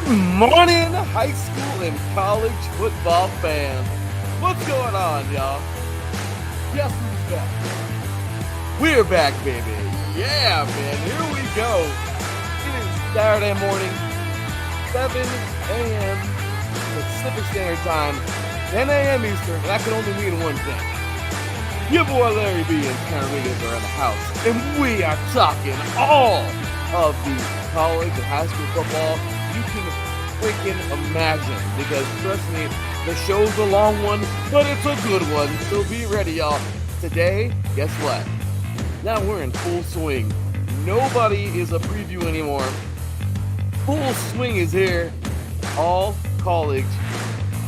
Morning, high school and college football fans. What's going on, y'all? Guess who's back? We're back, baby. Yeah, man. Here we go. It is Saturday morning, 7 a.m. Pacific Standard Time, 10 a.m. Eastern, and that can only mean one thing. Your boy Larry B and Teran Rodriguez are in the house, and we are talking all of the college and high school football you can freaking imagine, because trust me, the show's a long one, but it's a good one, so be ready, y'all. Today, guess what? Now we're in full swing. Nobody is a preview anymore. Full swing is here. All college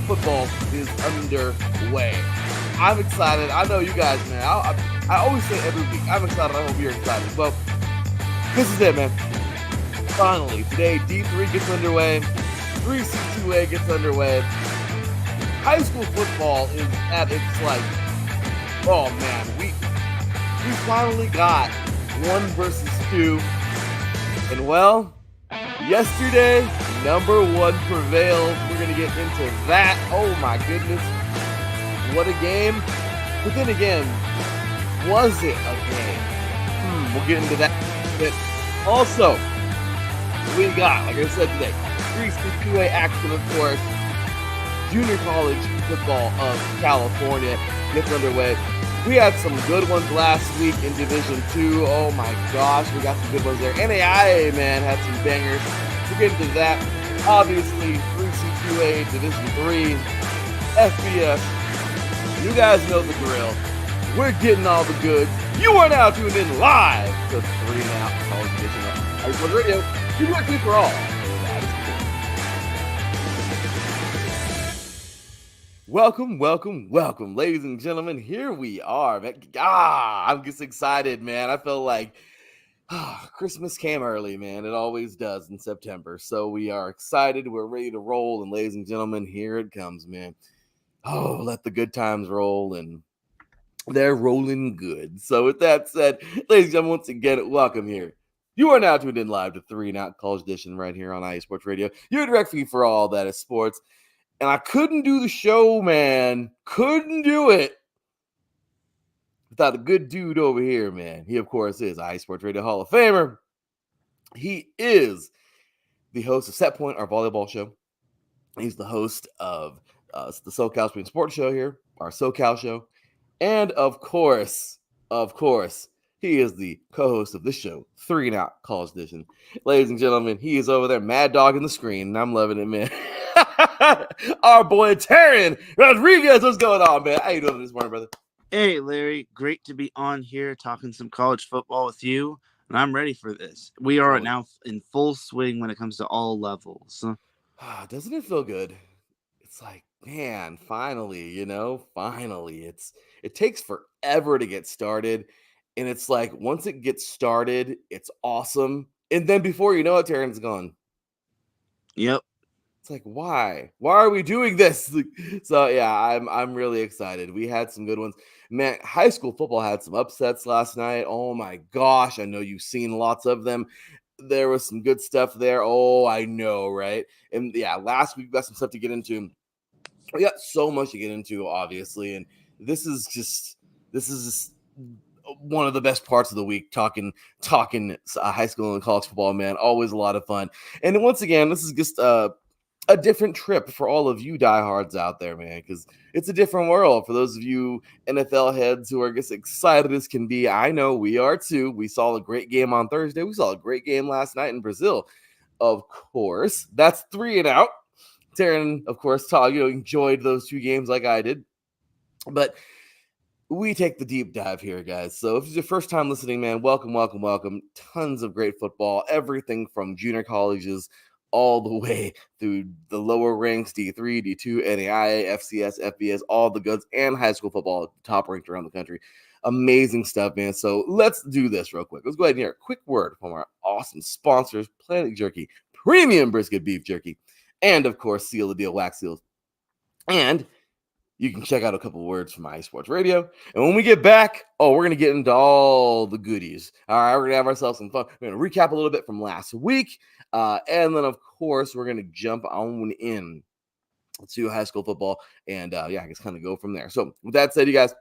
football is underway. I'm excited. I know you guys, man. I always say every week, I'm excited. I hope you're excited. Well, this is it, man. Finally, today, D3 gets underway. 3C2A gets underway. High school football is at its oh man, we finally got 1 versus 2. And well, yesterday, number 1 prevailed. We're going to get into that. Oh my goodness. What a game. But then again, was it a game? We'll get into that. But also, we got, like I said today, 3C2A action, of course. Junior college football of California gets underway. We had some good ones last week in Division 2. Oh my gosh, we got some good ones there. NAIA, man, had some bangers. We'll get into that. Obviously, 3C2A, Division 3, FBS. You guys know the drill. We're getting all the goods. You are now tuned in live to 3 Now College Edition of High School Radio. You do it for all. Welcome, ladies and gentlemen. Here we are, man. I'm just excited, man. I feel like Christmas came early, man. It always does in September. So we are excited. We're ready to roll. And ladies and gentlemen, here it comes, man. Oh, let the good times roll, and they're rolling good. So with that said, ladies and gentlemen, once again, welcome here. You are now tuned in live to 3 Now College Edition right here on IE Sports Radio. Your direct feed for all that is sports. And I couldn't do the show, man. Couldn't do it without a good dude over here, man. He, of course, is IE Sports Radio Hall of Famer. He is the host of Set Point, our volleyball show. He's the host of the SoCal Spring Sports Show here, our SoCal show. And, of course, he is the co-host of this show, 3 Now College Edition. Ladies and gentlemen, he is over there, mad dog in the screen, and I'm loving it, man. Our boy Teran Rodriguez, what's going on, man? How you doing this morning, brother? Hey, Larry, great to be on here talking some college football with you, and I'm ready for this. We are now in full swing when it comes to all levels. Doesn't it feel good? It's like, man, finally, it takes forever to get started, and it's like once it gets started, it's awesome, and then before you know it, Teran's gone. Yep. It's like, why are we doing this? So yeah, I'm really excited. We had some good ones, man. High school football had some upsets last night. Oh my gosh, I know you've seen lots of them. There was some good stuff there. Oh, I know, right? And yeah, last week we got some stuff to get into. We got so much to get into, obviously, and this is just one of the best parts of the week, talking high school and college football, man. Always a lot of fun. And once again, this is just a different trip for all of you diehards out there, man, because it's a different world. For those of you NFL heads who are just excited as can be, I know we are too. We saw a great game on Thursday. We saw a great game last night in Brazil. Of course, that's 3 and out. Teran, of course, enjoyed those 2 games like I did. But we take the deep dive here, guys. So if it's your first time listening, man, welcome. Tons of great football, everything from junior colleges all the way through the lower ranks, D3, D2, NAIA, FCS, FBS, all the goods, and high school football, top ranked around the country. Amazing stuff, man. So let's do this real quick. Let's go ahead and hear a quick word from our awesome sponsors, Planet Jerky, premium brisket beef jerky, and, of course, Seal the Deal Wax Seals. And you can check out a couple words from iSports Radio. And when we get back, we're going to get into all the goodies. All right, we're going to have ourselves some fun. We're going to recap a little bit from last week. And then, of course, we're going to jump on in to high school football. And, I guess kind of go from there. So with that said, you guys,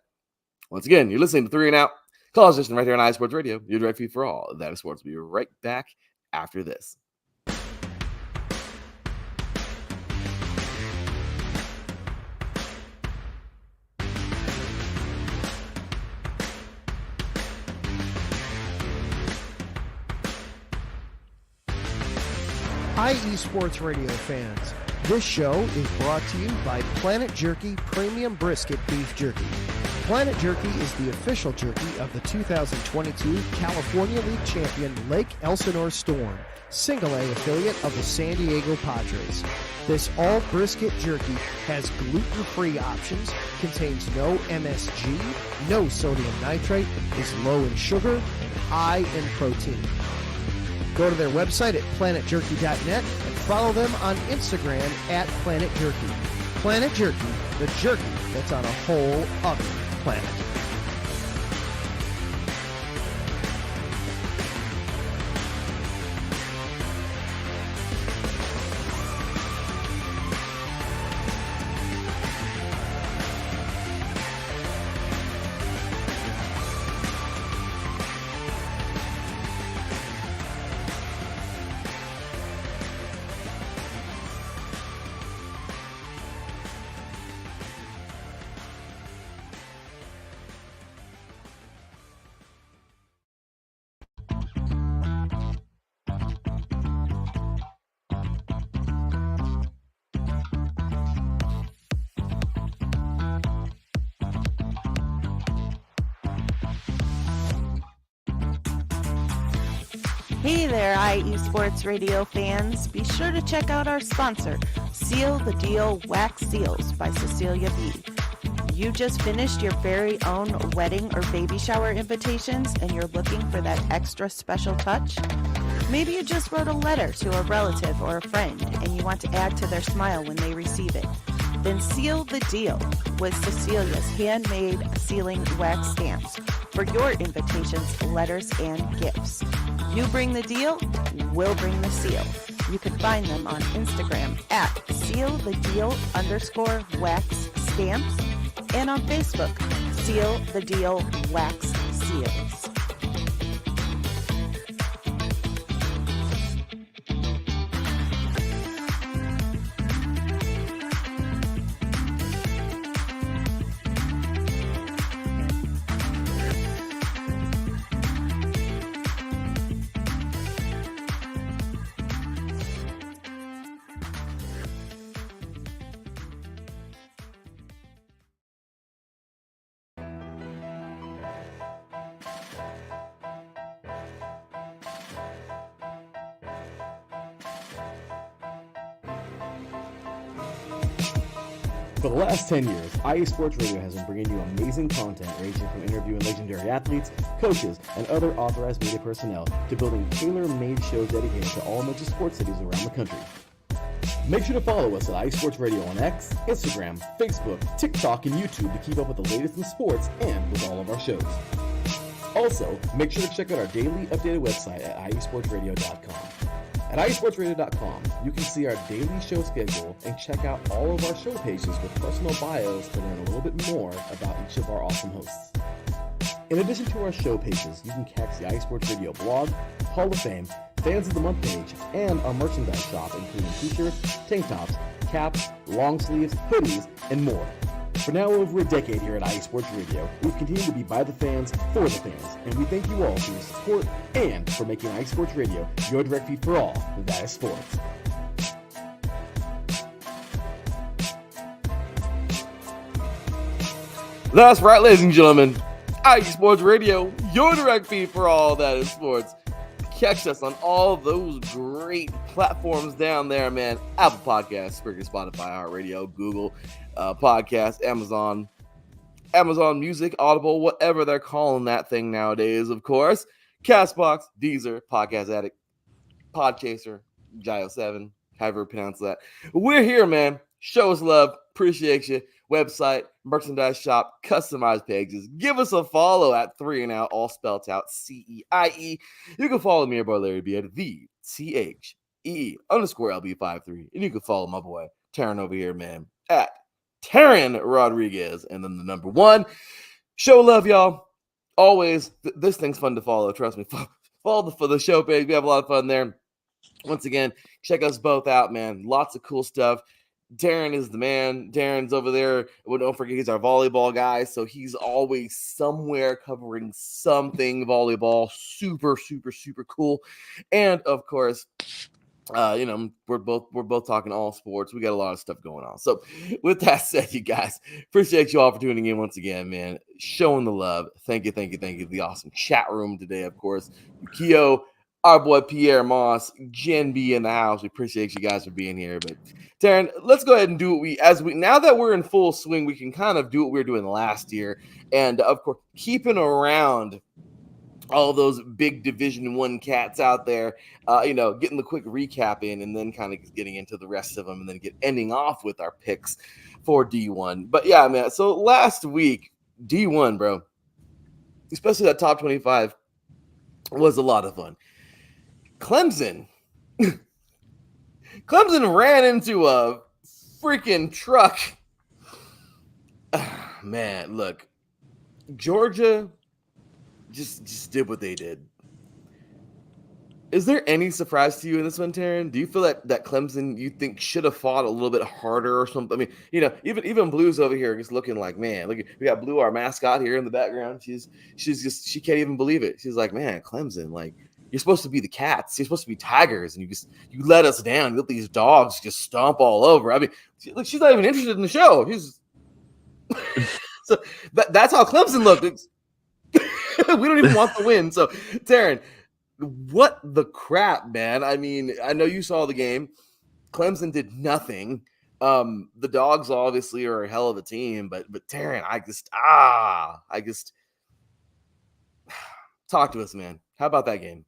once again, you're listening to 3 and Out College Edition right here on iSports Radio. Your direct feed for all that is sports. We'll be right back after this. IE Sports Radio fans, this show is brought to you by Planet Jerky Premium Brisket Beef Jerky. Planet Jerky is the official jerky of the 2022 California League champion Lake Elsinore Storm, Single A affiliate of the San Diego Padres. This all brisket jerky has gluten-free options, contains no MSG, no sodium nitrate, is low in sugar, and high in protein. Go to their website at planetjerky.net and follow them on Instagram at Planet Jerky. Planet Jerky, the jerky that's on a whole other planet. Hey there, IE Sports Radio fans. Be sure to check out our sponsor, Seal the Deal Wax Seals by Cecilia B. You just finished your very own wedding or baby shower invitations and you're looking for that extra special touch? Maybe you just wrote a letter to a relative or a friend and you want to add to their smile when they receive it. Then seal the deal with Cecilia's handmade sealing wax stamps for your invitations, letters, and gifts. You bring the deal, we'll bring the seal. You can find them on Instagram at sealthedeal_wax stamps and on Facebook, Seal the Deal Wax Seals. For the last 10 years, IE Sports Radio has been bringing you amazing content ranging from interviewing legendary athletes, coaches, and other authorized media personnel to building tailor-made shows dedicated to all major sports cities around the country. Make sure to follow us at IE Sports Radio on X, Instagram, Facebook, TikTok, and YouTube to keep up with the latest in sports and with all of our shows. Also, make sure to check out our daily updated website at iesportsradio.com. At iesportsradio.com, you can see our daily show schedule and check out all of our show pages with personal bios to learn a little bit more about each of our awesome hosts. In addition to our show pages, you can catch the iSports Radio blog, Hall of Fame, Fans of the Month page, and our merchandise shop, including t-shirts, tank tops, caps, long sleeves, hoodies, and more. For now over a decade here at IE Sports Radio, we've continued to be by the fans, for the fans, and we thank you all for your support and for making IE Sports Radio your direct feed for all that is sports. That's right, ladies and gentlemen. IE Sports Radio, your direct feed for all that is sports. Catch us on all those great platforms down there, man. Apple Podcasts, Spreaker, Spotify, iHeartRadio, Google Podcasts, Amazon Music, Audible, whatever they're calling that thing nowadays, of course. Castbox, Deezer, Podcast Addict, Podchaser, Gio7, however you pronounce that. We're here, man. Show us love, Appreciate you. Website, merchandise shop, customized pages. Give us a follow at 3 and Out, all spelled out CEIE. You can follow me, your boy Larry B, at the THEE_LB53. And you can follow my boy Teran over here, man, at Teran Rodriguez. And then the number 1. Show love, y'all. Always. This thing's fun to follow. Trust me. Follow the show page. We have a lot of fun there. Once again, check us both out, man. Lots of cool stuff. Teran is the man. Darren's over there. Well, don't forget, he's our volleyball guy. So he's always somewhere covering something volleyball. Super, super, super cool. And of course, we're both talking all sports. We got a lot of stuff going on. So with that said, you guys, appreciate you all for tuning in once again, man. Showing the love. Thank you. The awesome chat room today, of course. Yukio, our boy Pierre Moss, Jen B in the house. We appreciate you guys for being here. But Teran, let's go ahead and do what now that we're in full swing, we can kind of do what we were doing last year. And of course, keeping around all those big Division I cats out there, getting the quick recap in and then kind of getting into the rest of them and then ending off with our picks for D1. But yeah, man, so last week, D1, bro, especially that top 25, was a lot of fun. Clemson ran into a freaking truck. Man, look, Georgia just did what they did. Is there any surprise to you in this one, Teran? Do you feel that Clemson, you think, should have fought a little bit harder or something? I mean, even Blue's over here just looking like, man, look, we got Blue, our mascot, here in the background. She can't even believe it. She's like, man, Clemson, like, you're supposed to be the Cats. You're supposed to be Tigers, and you let us down. You let these dogs just stomp all over. I mean, she's not even interested in the show. So that's how Clemson looked. We don't even want the win. So, Teran, what the crap, man? I mean, I know you saw the game. Clemson did nothing. The Dogs obviously are a hell of a team, but Teran, I just talk to us, man. How about that game?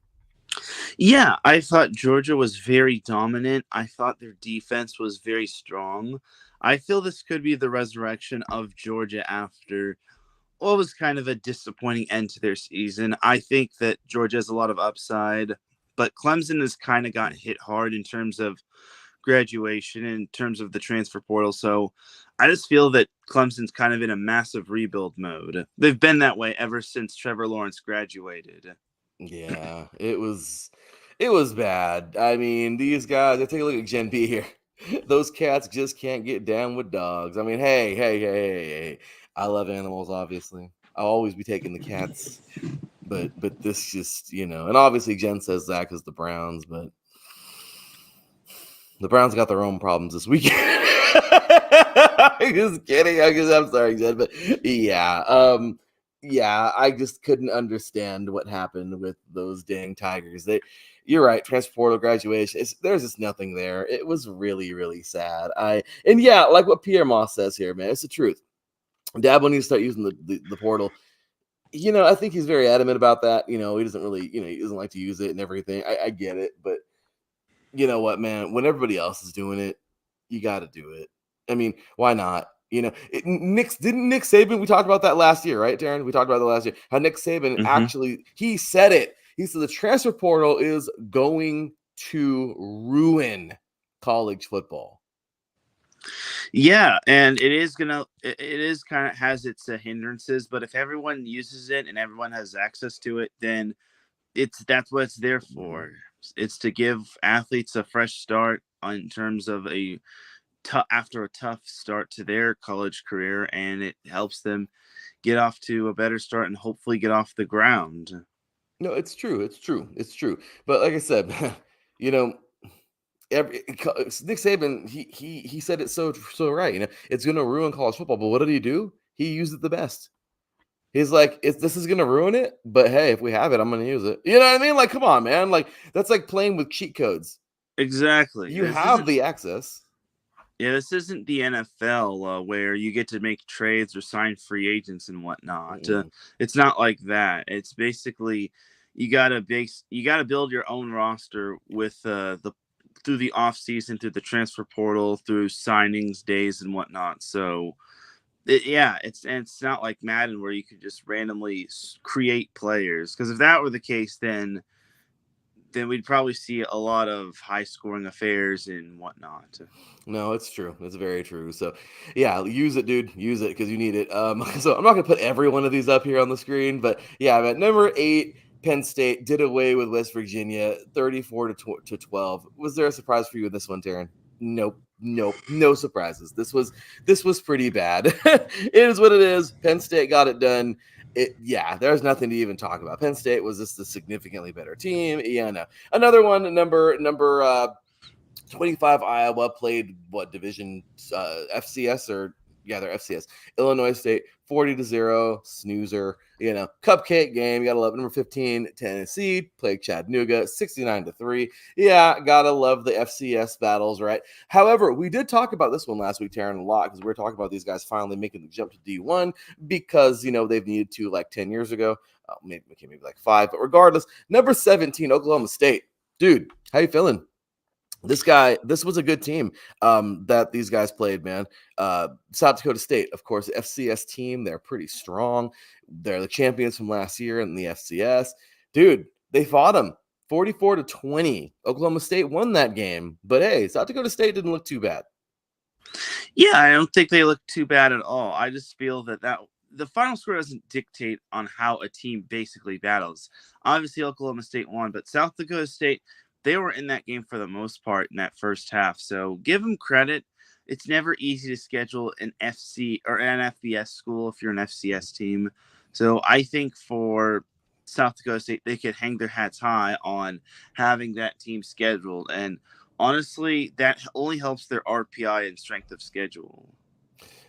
Yeah, I thought Georgia was very dominant. I thought their defense was very strong. I feel this could be the resurrection of Georgia after what was kind of a disappointing end to their season. I think that Georgia has a lot of upside, but Clemson has kind of got hit hard in terms of graduation, in terms of the transfer portal. So I just feel that Clemson's kind of in a massive rebuild mode. They've been that way ever since Trevor Lawrence graduated. Yeah, it was bad. I mean, these guys, I take a look at Gen B here. Those cats just can't get down with dogs. I mean, hey. I love animals, obviously. I'll always be taking the cats. But this just, and obviously Jen says that because the Browns, but the Browns got their own problems this weekend. I'm just kidding. I'm sorry, Jen, but yeah, I just couldn't understand what happened with those dang Tigers. You're right, transfer portal, graduation. There's just nothing there. It was really, really sad. Like what Pierre Moss says here, man, it's the truth. Dabo needs to start using the portal. I think he's very adamant about that. He doesn't really, he doesn't like to use it and everything. I get it, but you know what, man? When everybody else is doing it, you got to do it. I mean, why not? Didn't Nick Saban, we talked about that last year, right, Teran? We talked about that last year. How Nick Saban actually, he said it. He said the transfer portal is going to ruin college football. Yeah, and it is kind of has its hindrances, but if everyone uses it and everyone has access to it, then that's what it's there for. It's to give athletes a fresh start in terms of after a tough start to their college career, and it helps them get off to a better start and hopefully get off the ground. No, it's true. But like I said, Nick Saban, he said it so right. It's going to ruin college football. But what did he do? He used it the best. He's like, this is going to ruin it. But hey, if we have it, I'm going to use it. You know what I mean? Like, come on, man. Like, that's like playing with cheat codes. Exactly. You have the access. Yeah, this isn't the NFL where you get to make trades or sign free agents and whatnot. It's not like that. It's basically you gotta build your own roster with the through the off season, through the transfer portal, through signings days and whatnot. So it's not like Madden where you could just randomly create players. Because if that were the case, then we'd probably see a lot of high scoring affairs and whatnot. No, it's true. It's very true. So, yeah, use it, dude. Use it because you need it. So I'm not gonna put every one of these up here on the screen, but yeah, at number 8, Penn State did away with West Virginia, 34 to 12. Was there a surprise for you in this one, Teran? Nope, no surprises. This was pretty bad. It is what it is. Penn State got it done. There's nothing to even talk about. Penn State was just a significantly better team. Yeah, no. Another one, number 25, Iowa played Division FCS or they're FCS. Illinois State 40-0 snoozer. Cupcake game. You gotta love it. Number 15, Tennessee played Chattanooga 69-3. Yeah, gotta love the FCS battles, right? However, we did talk about this one last week, Teran, a lot because we were talking about these guys finally making the jump to D1 because they've needed to like 10 years ago. Maybe like 5, but regardless, number 17, Oklahoma State. Dude, how you feeling? This was a good team that these guys played, man. South Dakota State, of course, FCS team. They're pretty strong. They're the champions from last year in the FCS. Dude, they fought them 44-20. Oklahoma State won that game. But hey, South Dakota State didn't look too bad. Yeah, I don't think they look too bad at all. I just feel that the final score doesn't dictate on how a team basically battles. Obviously, Oklahoma State won, but South Dakota State, they were in that game for the most part in that first half. So give them credit. It's never easy to schedule an FC or an FBS school if you're an FCS team. So I think for South Dakota State, they could hang their hats high on having that team scheduled. And honestly, that only helps their RPI and strength of schedule.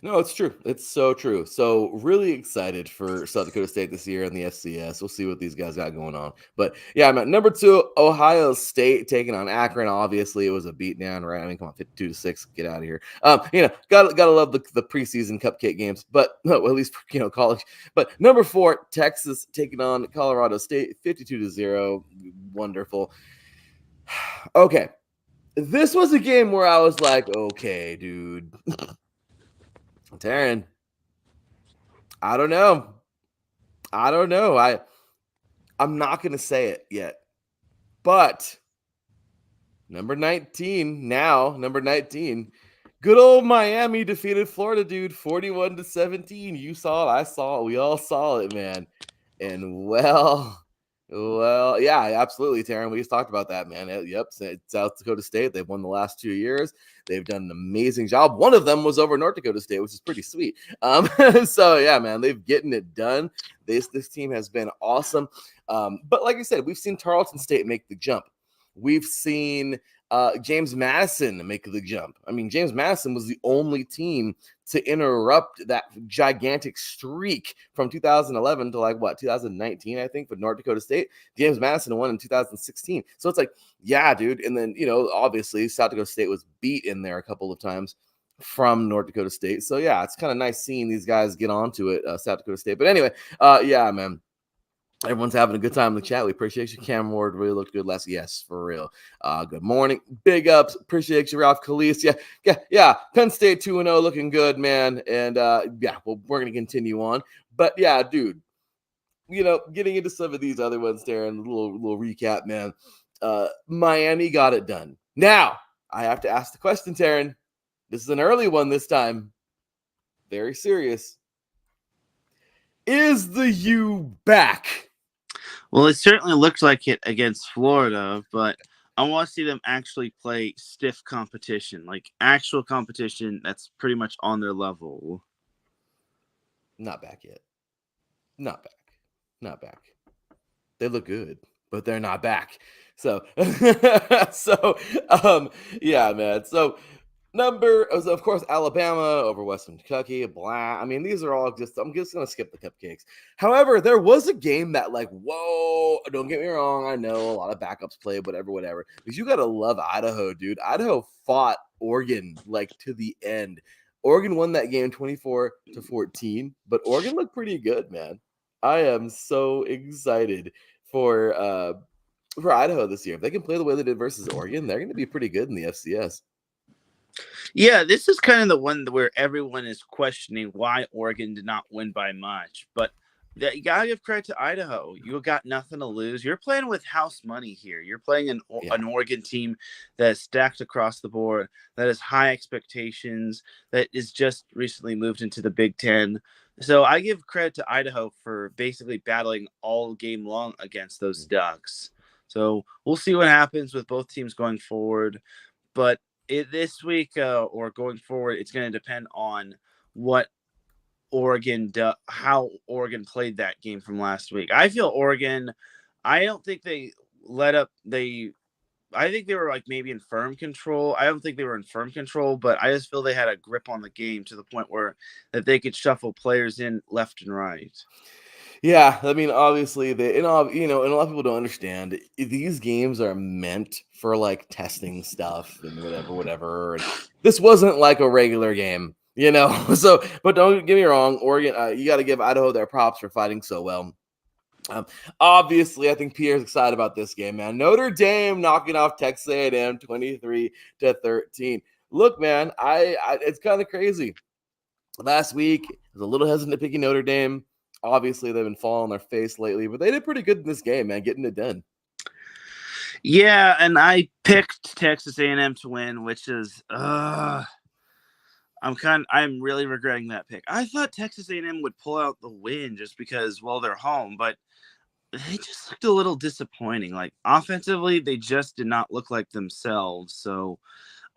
No, it's true. It's so true. So really excited for South Dakota State this year in the FCS. We'll see what these guys got going on. But yeah, I'm at number 2, Ohio State taking on Akron. Obviously, it was a beatdown, right? I mean, come on, 52-6, get out of here. Gotta love the preseason cupcake games, but no, at least college. But number 4, Texas taking on Colorado State, 52-0. Wonderful. Okay, this was a game where I was like, okay, dude. Teran, I don't know. I'm not going to say it yet. But number 19, good old Miami defeated Florida, dude, 41-17. You saw it. I saw it. We all saw it, man. And well, yeah, absolutely, Teran. We just talked about that, man. Yep, South Dakota State. They've won the last 2 years. They've done an amazing job. One of them was over North Dakota State, which is pretty sweet. So yeah, man, they've getting it done. This team has been awesome. But like I said, we've seen Tarleton State make the jump. We've seen James Madison make the jump. I mean, James Madison was the only team to interrupt that gigantic streak from 2011 to 2019, I think, for North Dakota State. James Madison won in 2016. So it's like, yeah, dude. And then, obviously South Dakota State was beat in there a couple of times from North Dakota State. So yeah, it's kind of nice seeing these guys get onto it, South Dakota State. But anyway, yeah, man. Everyone's having a good time in the chat. We appreciate you. Cam Ward really looked good last. Yes, for real. Good morning. Big ups. Appreciate you, Ralph Khalees. Yeah. Penn State 2-0 looking good, man. And we're going to continue on. But yeah, dude, getting into some of these other ones there and a little recap, man. Miami got it done. Now, I have to ask the question, Teran. This is an early one this time. Very serious. Is the U back? Well, it certainly looked like it against Florida, but I want to see them actually play stiff competition, like actual competition that's pretty much on their level. Not back yet. Not back. They look good, but they're not back. So, yeah, man. So, of course, Alabama over Western Kentucky, blah. I mean, these are all I'm just going to skip the cupcakes. However, there was a game that whoa, don't get me wrong. I know a lot of backups play, whatever. Because you got to love Idaho, dude. Idaho fought Oregon to the end. Oregon won that game 24-14, but Oregon looked pretty good, man. I am so excited for for Idaho this year. If they can play the way they did versus Oregon, they're going to be pretty good in the FCS. Yeah, this is kind of the one where everyone is questioning why Oregon did not win by much. But you gotta give credit to Idaho. You got nothing to lose. You're playing with house money here. You're playing an Oregon team that is stacked across the board, that has high expectations, that is just recently moved into the Big Ten. So I give credit to Idaho for basically battling all game long against those Ducks. So we'll see what happens with both teams going forward. But this week or going forward, it's going to depend on what how Oregon played that game from last week. I feel Oregon, I don't think they let up. I think they were like maybe in firm control. I don't think they were in firm control, but I just feel they had a grip on the game to the point where that they could shuffle players in left and right. Yeah, I mean, obviously, and a lot of people don't understand. These games are meant for like testing stuff and whatever. And this wasn't like a regular game, So, but don't get me wrong, Oregon, you got to give Idaho their props for fighting so well. Obviously, I think Pierre's excited about this game, man. Notre Dame knocking off Texas A&M 23-13. Look, man, it's kind of crazy. Last week, I was a little hesitant picking Notre Dame. Obviously, they've been falling on their face lately, but they did pretty good in this game, man, getting it done. Yeah, and I picked Texas A&M to win, which is I'm really regretting that pick. I thought Texas A&M would pull out the win just because, well, they're home, but they just looked a little disappointing. Like offensively, they just did not look like themselves. So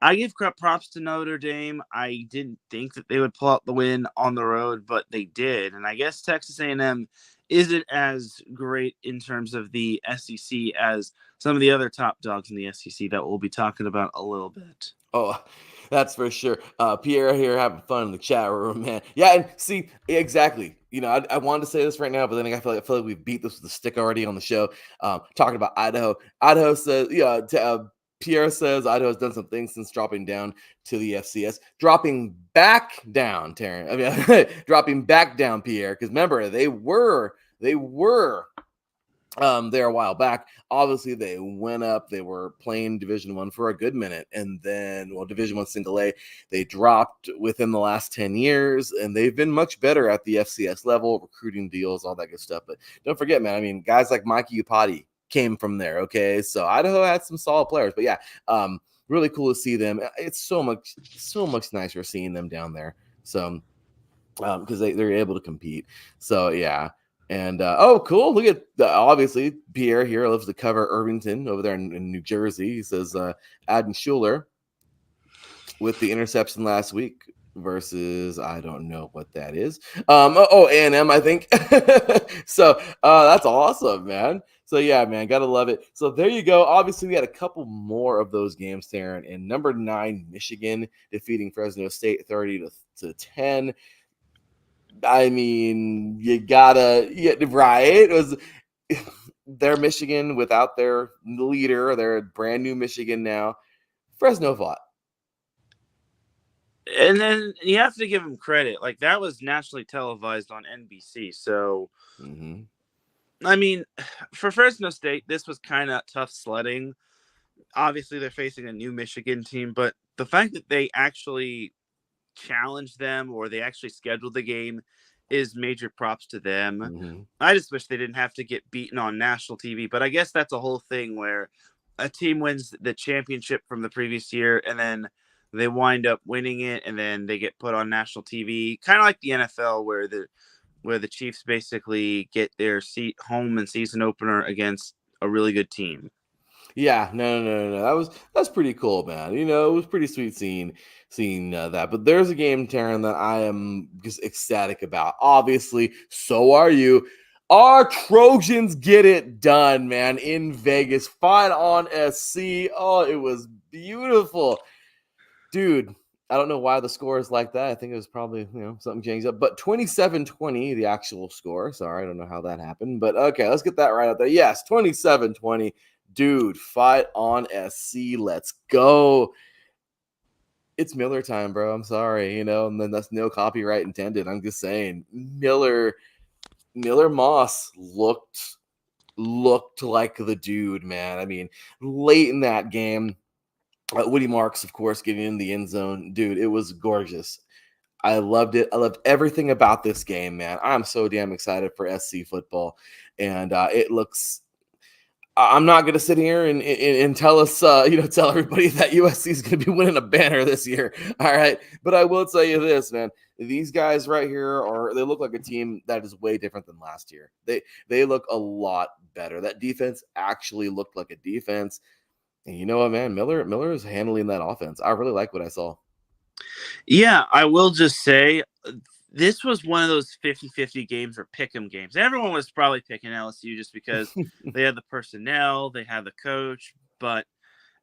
I give props to Notre Dame. I didn't think that they would pull out the win on the road, but they did. And I guess Texas A&M isn't as great in terms of the SEC as some of the other top dogs in the SEC that we'll be talking about a little bit. Oh, that's for sure. Pierre here having fun in the chat room, man. Yeah, and see, exactly. I wanted to say this right now, but then I feel like we beat this with a stick already on the show. Talking about Idaho. Idaho says, Pierre says Idaho has done some things since dropping down to the FCS. Dropping back down, Teran. I mean, dropping back down, Pierre. Because remember, they were there a while back. Obviously, they went up. They were playing Division I for a good minute, and then, Division I Single A, they dropped within the last 10 years, and they've been much better at the FCS level, recruiting deals, all that good stuff. But don't forget, man. I mean, guys like Mikey Upati came from there. Okay, so Idaho had some solid players, but yeah, really cool to see them. It's so much nicer seeing them down there. So, because they're able to compete. So yeah. And cool! Look at obviously Pierre here loves to cover Irvington over there in New Jersey. He says Adam Schuler with the interception last week versus I don't know what that is. A&M, I think. So that's awesome, man. So yeah, man, gotta love it. So there you go. Obviously, we had a couple more of those games, Teran. And number 9, Michigan defeating Fresno State 30-10. I mean, you gotta, right? It was their Michigan without their leader. They're brand new Michigan now. Fresno fought. And then you have to give them credit. Like, that was nationally televised on NBC. So, I mean, for Fresno State, this was kind of tough sledding. Obviously, they're facing a new Michigan team, but the fact that they actually challenged them or they actually scheduled the game is major props to them. I just wish they didn't have to get beaten on national TV, but I guess that's a whole thing where a team wins the championship from the previous year and then they wind up winning it and then they get put on national TV, kind of like the NFL where the Chiefs basically get their home and season opener against a really good team. Yeah, no. That's pretty cool, man. It was pretty sweet seeing that. But there's a game, Teran, that I am just ecstatic about. Obviously, so are you. Our Trojans get it done, man, in Vegas. Fight on SC. Oh, it was beautiful. Dude, I don't know why the score is like that. I think it was probably, something changed up. But 27-20, the actual score. Sorry, I don't know how that happened. But okay, let's get that right out there. Yes, 27-20. Dude, fight on SC. Let's go. It's Miller time, bro. I'm sorry, and then that's no copyright intended. I'm just saying Miller Moss looked looked like the dude, man. I mean, late in that game, Woody Marks, of course, getting in the end zone. Dude, it was gorgeous. I loved it. I loved everything about this game, man. I'm so damn excited for SC football. And it looks I'm not going to sit here and tell us, tell everybody that USC is going to be winning a banner this year. All right. But I will tell you this, man. These guys right here they look like a team that is way different than last year. They look a lot better. That defense actually looked like a defense. And you know what, man? Miller is handling that offense. I really like what I saw. Yeah, I will just say this was one of those 50-50 games or pick'em games. Everyone was probably picking LSU just because they had the personnel, they had the coach,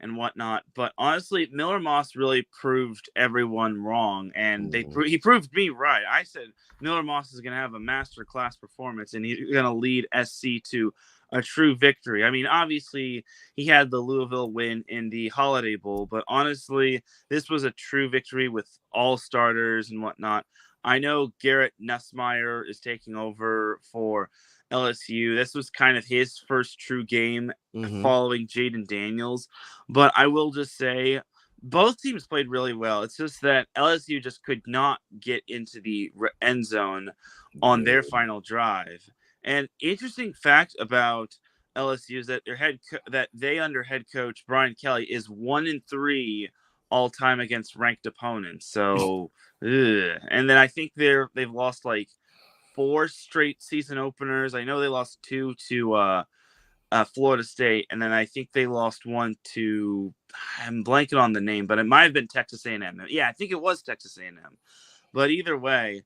and whatnot. But honestly, Miller Moss really proved everyone wrong, and he proved me right. I said Miller Moss is going to have a masterclass performance, and he's going to lead SC to a true victory. I mean, obviously, he had the Louisville win in the Holiday Bowl, but honestly, this was a true victory with all starters and whatnot. I know Garrett Nussmeier is taking over for LSU. This was kind of his first true game following Jaden Daniels. But I will just say both teams played really well. It's just that LSU just could not get into the end zone on their final drive. And interesting fact about LSU is that they under head coach Brian Kelly is 1-3 all time against ranked opponents. So, and then I think they've lost like 4 straight season openers. I know they lost 2 to Florida State, and then I think they lost 1 to, I'm blanking on the name, but it might have been Texas A&M. Yeah, I think it was Texas A&M. But either way,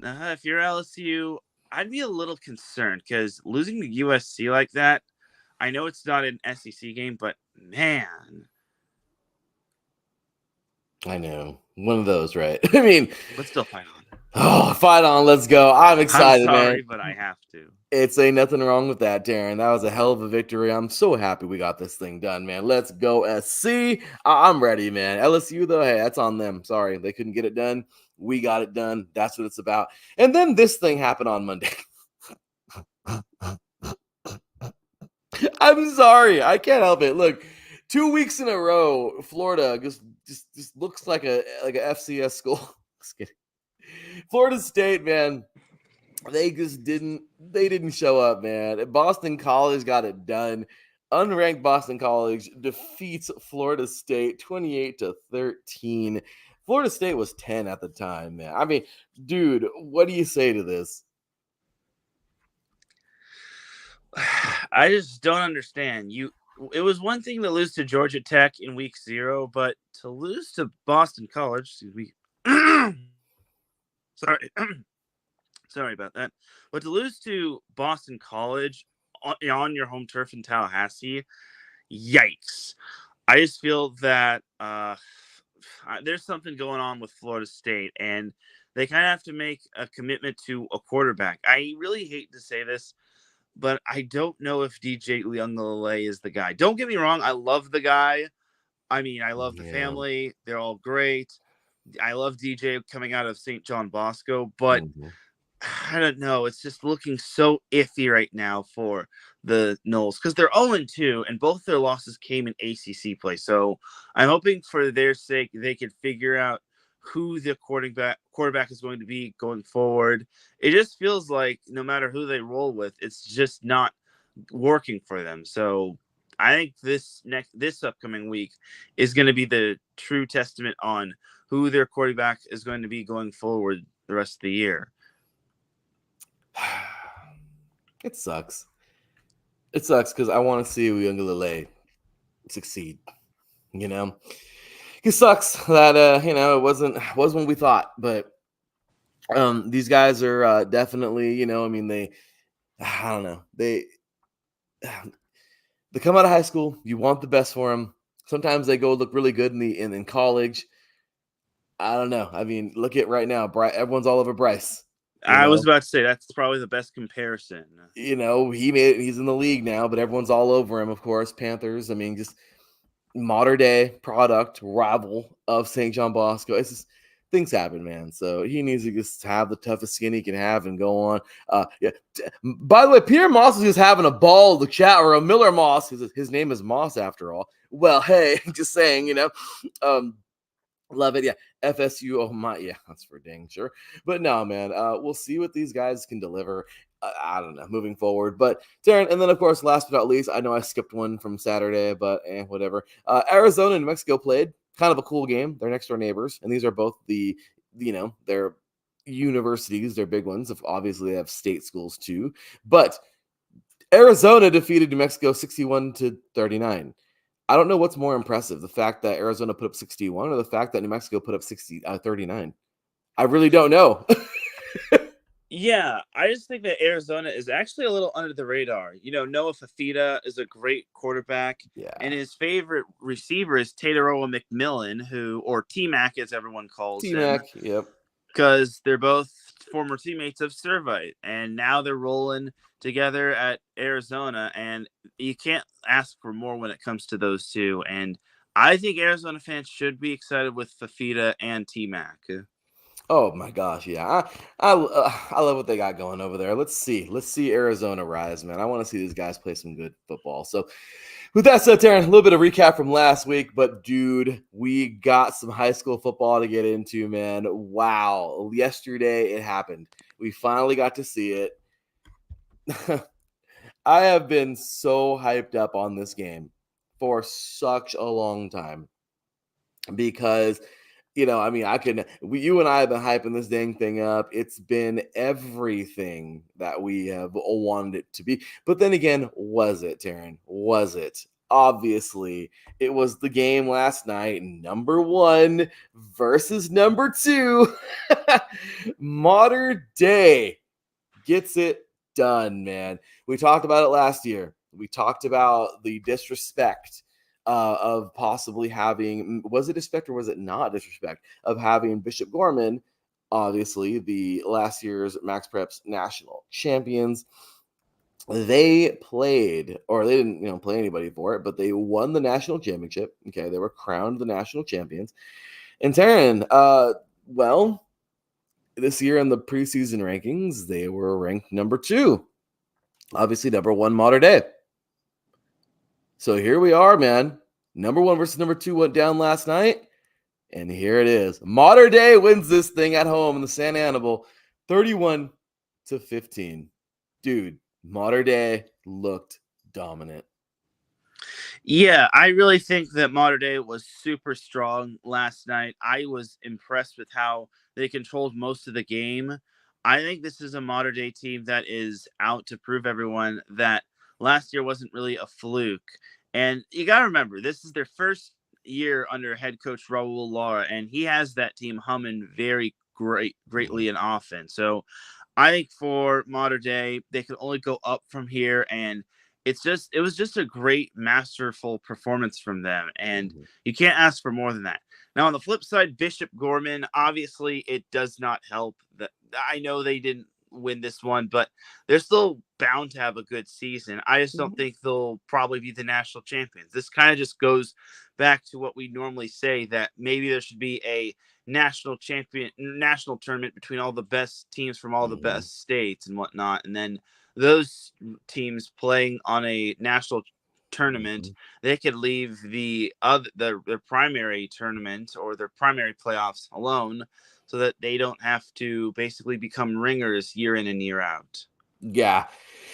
if you're LSU, I'd be a little concerned because losing to USC like that, I know it's not an SEC game, but man. I know. One of those, right? I mean, but still fight on. Oh, fight on. Let's go. I'm excited, I'm sorry, man. But I have to. It's ain't nothing wrong with that, Darren. That was a hell of a victory. I'm so happy we got this thing done, man. Let's go, SC. I'm ready, man. LSU, though, hey, that's on them. Sorry, they couldn't get it done. We got it done. That's what it's about. And then this thing happened on Monday. I'm sorry. I can't help it. Look, 2 weeks in a row, Florida just looks like a FCS school. Just kidding. Florida State, man, they didn't show up, man. Boston College got it done. Unranked Boston College defeats Florida State 28-13. Florida State was 10 at the time, man. I mean, dude, what do you say to this? I just don't understand. It was one thing to lose to Georgia Tech in week 0, but to lose to Boston College, excuse me. Sorry about that. But to lose to Boston College on your home turf in Tallahassee, yikes. I just feel that there's something going on with Florida State, and they kind of have to make a commitment to a quarterback. I really hate to say this, but I don't know if DJ Uiagalelei is the guy. Don't get me wrong. I love the guy. I mean, I love the family. They're all great. I love DJ coming out of St. John Bosco, but I don't know. It's just looking so iffy right now for the Noles because they're 0-2, and both their losses came in ACC play. So I'm hoping for their sake they could figure out who the quarterback is going to be going forward. It just feels like no matter who they roll with, it's just not working for them. So I think this upcoming week is going to be the true testament on who their quarterback is going to be going forward the rest of the year. It sucks. It sucks because I want to see Uiagalelei succeed. You know, it sucks that it wasn't what we thought, but these guys are definitely, I mean, I don't know, they come out of high school. You want the best for them. Sometimes they go look really good in college. I don't know. I mean, look at right now. Everyone's all over Bryce. I was about to say that's probably the best comparison. He's in the league now, but everyone's all over him, of course. Panthers. I mean, just modern day product rival of St. John Bosco. It's just things happen, man. So he needs to just have the toughest skin he can have and go on. Yeah. By the way, Peter Moss is just having a ball in the chat, or a Miller Moss. His name is Moss after all. Well, hey, just saying, love it. Yeah. FSU. Oh my. Yeah, that's for dang sure. But no, man, we'll see what these guys can deliver. I don't know, moving forward. But Teran, and then of course, last but not least, I know I skipped one from Saturday, but whatever. Arizona and New Mexico played. Kind of a cool game. They're next door neighbors, and these are both they're universities. They're big ones. Obviously, they have state schools too. But Arizona defeated New Mexico 61-39. I don't know what's more impressive, the fact that Arizona put up 61 or the fact that New Mexico put up 39. I really don't know. Yeah, I just think that Arizona is actually a little under the radar. Noah Fafita is a great quarterback, and Yeah. his favorite receiver is Tataroa McMillan, or T-Mac as everyone calls him, T-Mac, yep. because they're both former teammates of Servite, and now they're rolling together at Arizona, and you can't ask for more when it comes to those two. And I think Arizona fans should be excited with Fafita and T-Mac. Oh my gosh, yeah. I love what they got going over there. Let's see Arizona rise, man. I want to see these guys play some good football. So, with that said, Teran, a little bit of recap from last week, but dude, we got some high school football to get into, man. Wow, yesterday it happened. We finally got to see it. I have been so hyped up on this game for such a long time because you and I have been hyping this dang thing up. It's been everything that we have wanted it to be. But then again, was it, Teran? Was it? Obviously, it was the game last night, number 1 versus number 2. Modern Day gets it done, man. We talked about it last year. We talked about the disrespect of possibly having, was it disrespect or was it not disrespect, of having Bishop Gorman, obviously the last year's Max Preps national champions. They played, or they didn't, play anybody for it, but they won the national championship. Okay, they were crowned the national champions. And Teran, well, this year in the preseason rankings, they were ranked number 2. Obviously, number 1 Modern Day. So here we are, man. Number 1 versus number 2 went down last night. And here it is. Modern Day wins this thing at home in the San Annibal, 31-15. Dude, Modern Day looked dominant. Yeah, I really think that Modern Day was super strong last night. I was impressed with how they controlled most of the game. I think this is a Modern Day team that is out to prove everyone that last year wasn't really a fluke. And you got to remember, this is their first year under head coach Raul Lara, and he has that team humming very greatly in offense. So I think for Modern Day, they can only go up from here, and it was just a great, masterful performance from them, and you can't ask for more than that. Now, on the flip side, Bishop Gorman, obviously, it does not help. That I know they didn't win this one, but they're still bound to have a good season. I just don't think they'll probably be the national champions. This kind of just goes back to what we normally say, that maybe there should be a national tournament between all the best teams from all the best states and whatnot, and then those teams playing on a national tournament, they could leave their primary tournament or their primary playoffs alone, so that they don't have to basically become ringers year in and year out. Yeah,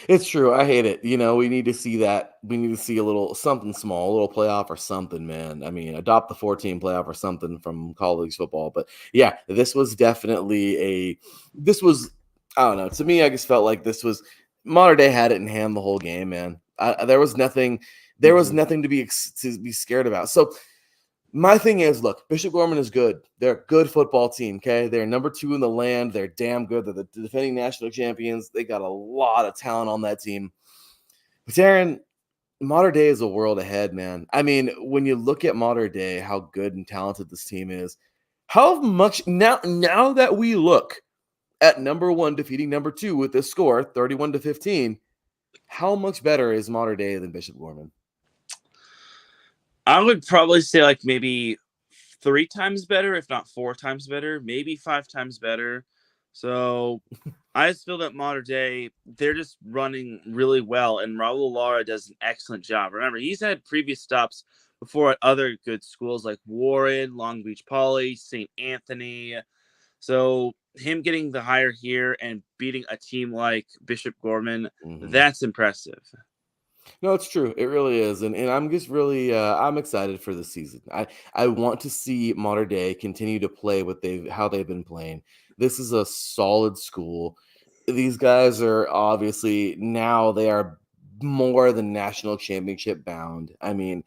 it's true. I hate it. We need to see that. We need to see a little something small, a little playoff or something, man. I mean, adopt the 14 playoff or something from college football. But yeah, this was definitely I don't know. To me, I just felt like this was Modern Day had it in hand the whole game, man. There was nothing to be scared about. So my thing is, look, Bishop Gorman is good. They're a good football team, okay? They're number 2 in the land. They're damn good. They're the defending national champions. They got a lot of talent on that team. But Teran, Modern Day is a world ahead, man. I mean, when you look at Modern Day, how good and talented this team is, how much now that we look at number 1 defeating number 2 with this score, 31-15, how much better is Modern Day than Bishop Gorman? I would probably say like maybe 3 times better, if not 4 times better, maybe 5 times better. So I just feel that Mater Dei, they're just running really well, and Raul Lara does an excellent job. Remember, he's had previous stops before at other good schools like Warren, Long Beach Poly, St. Anthony. So him getting the hire here and beating a team like Bishop Gorman, that's impressive. No, it's true. It really is. And I'm just really I'm excited for the season. I want to see Mater Dei continue to play how they've been playing. This is a solid school. These guys are obviously now they are more than national championship bound. I mean,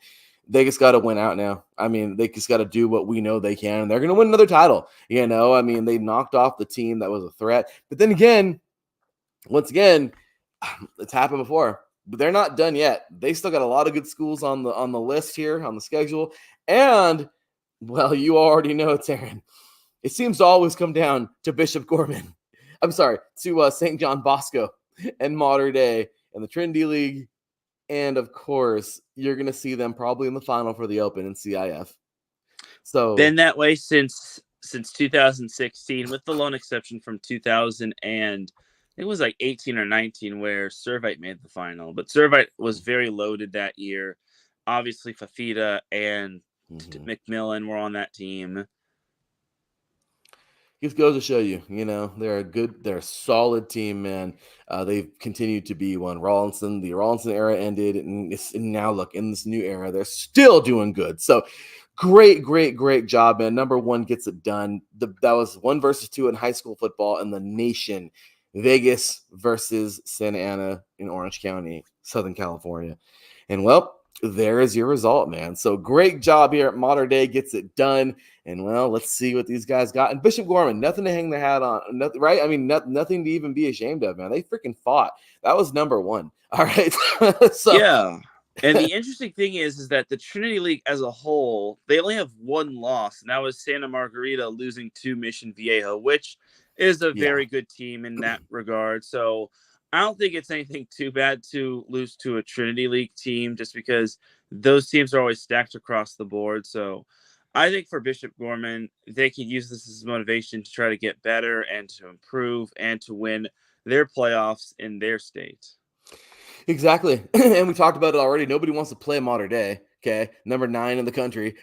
they just got to win out now. I mean, they just got to do what we know they can, and they're going to win another title. I mean, they knocked off the team that was a threat. But then again, once again, it's happened before. But they're not done yet. They still got a lot of good schools on the list here on the schedule. And, well, you already know, Teran, it seems to always come down to Bishop Gorman. I'm sorry, to St. John Bosco and Mater Dei and the Trinity League. And, of course, you're going to see them probably in the final for the Open in CIF. So been that way since 2016, with the lone exception from 2000 and it was like 18 or 19 where Servite made the final. But Servite was very loaded that year. Obviously, Fafita and McMillan were on that team. Just goes to show you, they're a solid team, man. They've continued to be one. The Rawlinson era ended, and now look, in this new era, they're still doing good. So great job, man. Number one gets it done. That was 1 versus 2 in high school football in the nation. Vegas versus Santa Ana in Orange County, Southern California. And, well, there is your result, man. So great job here at Mater Dei, gets it done. And, well, let's see what these guys got. And Bishop Gorman, nothing to hang their hat on, nothing, right? I mean, nothing to even be ashamed of, man. They freaking fought. That was number one. All right. Yeah. And the interesting thing is that the Trinity League as a whole, they only have 1 loss, and that was Santa Margarita losing to Mission Viejo, which is a very good team in that regard. So I don't think it's anything too bad to lose to a Trinity League team, just because those teams are always stacked across the board. So I think for Bishop Gorman, they can use this as motivation to try to get better and to improve and to win their playoffs in their state. Exactly. And we talked about it already. Nobody wants to play Mater Dei. Okay. Number 9 in the country.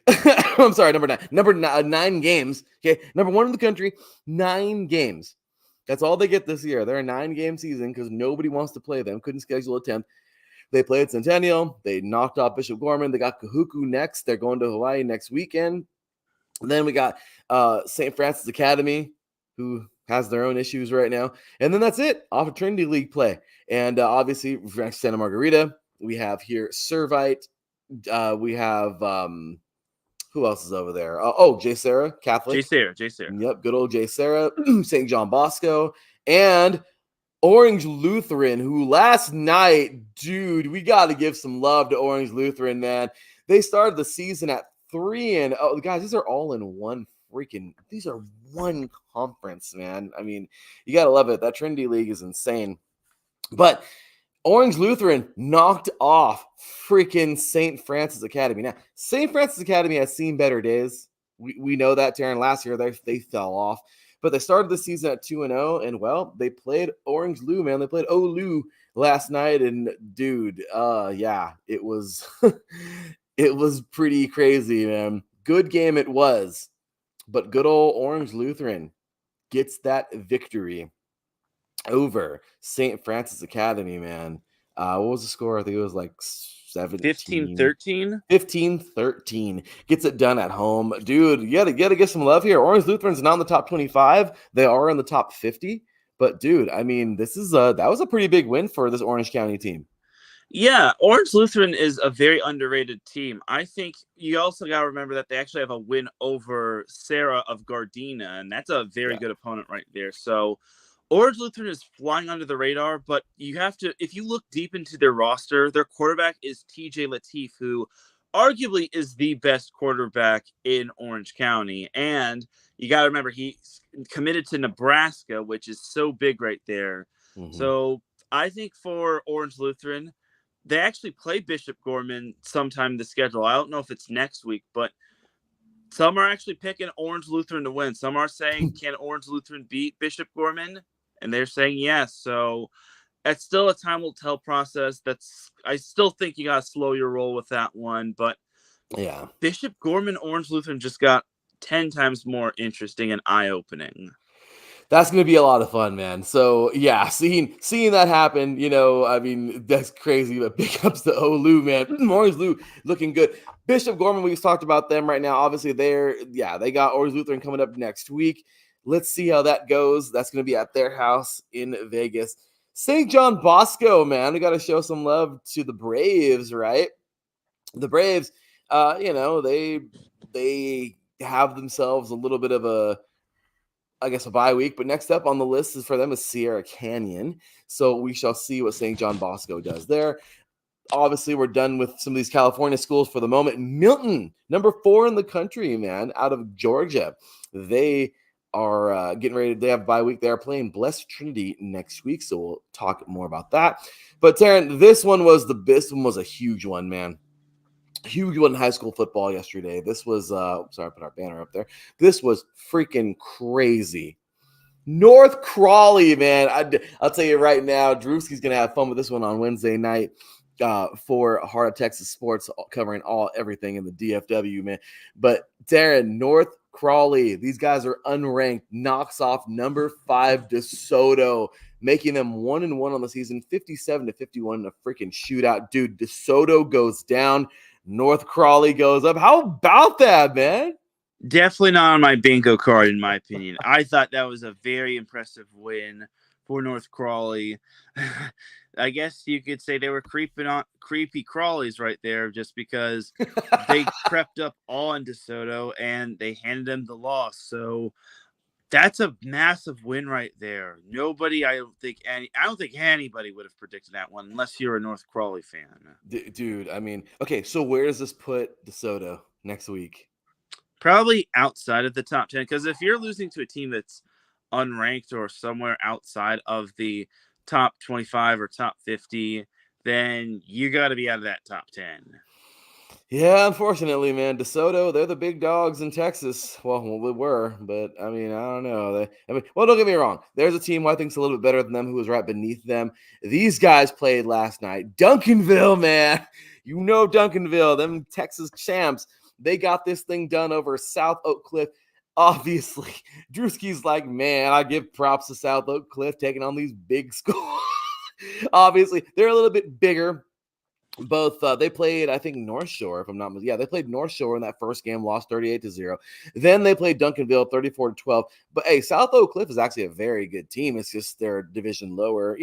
I'm sorry. Number 9. Number 9 games. Okay. Number 1 in the country. 9 games. That's all they get this year. They're a 9-game season because nobody wants to play them. Couldn't schedule a 10th. They played Centennial. They knocked off Bishop Gorman. They got Kahuku next. They're going to Hawaii next weekend. And then we got St. Francis Academy, who has their own issues right now. And then that's it. Off of Trinity League play. And obviously, Santa Margarita. We have here Servite. We have who else is over there? J. Sarah, Catholic. J. Sarah. Yep, good old J. Sarah, St. John Bosco, and Orange Lutheran, who last night, dude, we got to give some love to Orange Lutheran, man. They started the season at 3-0. Guys, these are all in these are one conference, man. I mean, you got to love it. That Trinity League is insane. But Orange Lutheran knocked off freaking St. Francis Academy. Now, St. Francis Academy has seen better days. We know that, Teran. Last year, they fell off. But they started the season at 2-0, and, well, they played Orange Lou, man. They played Olu last night, and, dude, it was it was pretty crazy, man. Good game it was. But good old Orange Lutheran gets that victory over St. Francis Academy, man. What was the score? I think it was like 15-13. 15-13. Gets it done at home. Dude, you gotta get some love here. Orange Lutheran's not in the top 25. They are in the top 50. But, dude, I mean, that was a pretty big win for this Orange County team. Yeah, Orange Lutheran is a very underrated team. I think you also got to remember that they actually have a win over Sarah of Gardena, and that's a very good opponent right there. So Orange Lutheran is flying under the radar, but you have to, if you look deep into their roster, their quarterback is TJ Latif, who arguably is the best quarterback in Orange County. And you got to remember, he's committed to Nebraska, which is so big right there. Mm-hmm. So I think for Orange Lutheran, they actually play Bishop Gorman sometime in the schedule. I don't know if it's next week, but Some are actually picking Orange Lutheran to win. Some are saying, can Orange Lutheran beat Bishop Gorman? And they're saying yes. So it's still a time will tell process. I still think you got to slow your roll with that one. But Yeah. Bishop Gorman, Orange Lutheran just got 10 times more interesting and eye-opening. That's going to be a lot of fun, man. So, yeah, seeing that happen, I mean, that's crazy. But big ups to Olu, man. Orange Lou looking good. Bishop Gorman, we've talked about them right now. Obviously, they got Orange Lutheran coming up next week. Let's see how that goes. That's going to be at their house in Vegas. St. John Bosco, man. We got to show some love to the Braves, right? The Braves, they have themselves a little bit of a bye week, but next up on the list is for them is Sierra Canyon. So we shall see what St. John Bosco does there. Obviously, we're done with some of these California schools for the moment. Milton, number 4 in the country, man, out of Georgia. They are getting ready. They have a bye week. They are playing Blessed Trinity next week, so we'll talk more about that. But Teran, this one was a huge one, man. Huge one in high school football yesterday. This was, sorry, I put our banner up there. This was freaking crazy. North Crawley, man. I'll tell you right now, Drewski's going to have fun with this one on Wednesday night for Heart of Texas Sports, covering everything in the DFW, man. But Darren, North Crawley, these guys are unranked, knocks off number 5 DeSoto, making them 1-1 on the season, 57-51 in a freaking shootout. Dude, DeSoto goes down. North Crawley goes up. How about that, man? Definitely not on my bingo card, in my opinion. I thought that was a very impressive win for North Crawley. I guess you could say they were creepy crawlies right there, just because they crept up on DeSoto and they handed them the loss. So that's a massive win right there. I don't think anybody would have predicted that one unless you're a North Crawley fan. Dude, I mean, okay, so where does this put DeSoto next week? Probably outside of the top 10, because if you're losing to a team that's unranked or somewhere outside of the top 25 or top 50, then you got to be out of that top 10. Yeah, unfortunately, man, DeSoto, they're the big dogs in Texas. Well, we were, but I mean, I don't know. Don't get me wrong. There's a team who I think is a little bit better than them, who was right beneath them. These guys played last night. Duncanville, man. Duncanville, them Texas champs. They got this thing done over South Oak Cliff. Obviously, Drewski's like, man, I give props to South Oak Cliff taking on these big schools. Obviously, they're a little bit bigger. Both they played, I think, North Shore, if I'm not mistaken. Yeah, they played North Shore in that first game, lost 38-0. Then they played Duncanville 34-12. But hey, South Oak Cliff is actually a very good team. It's just their division lower,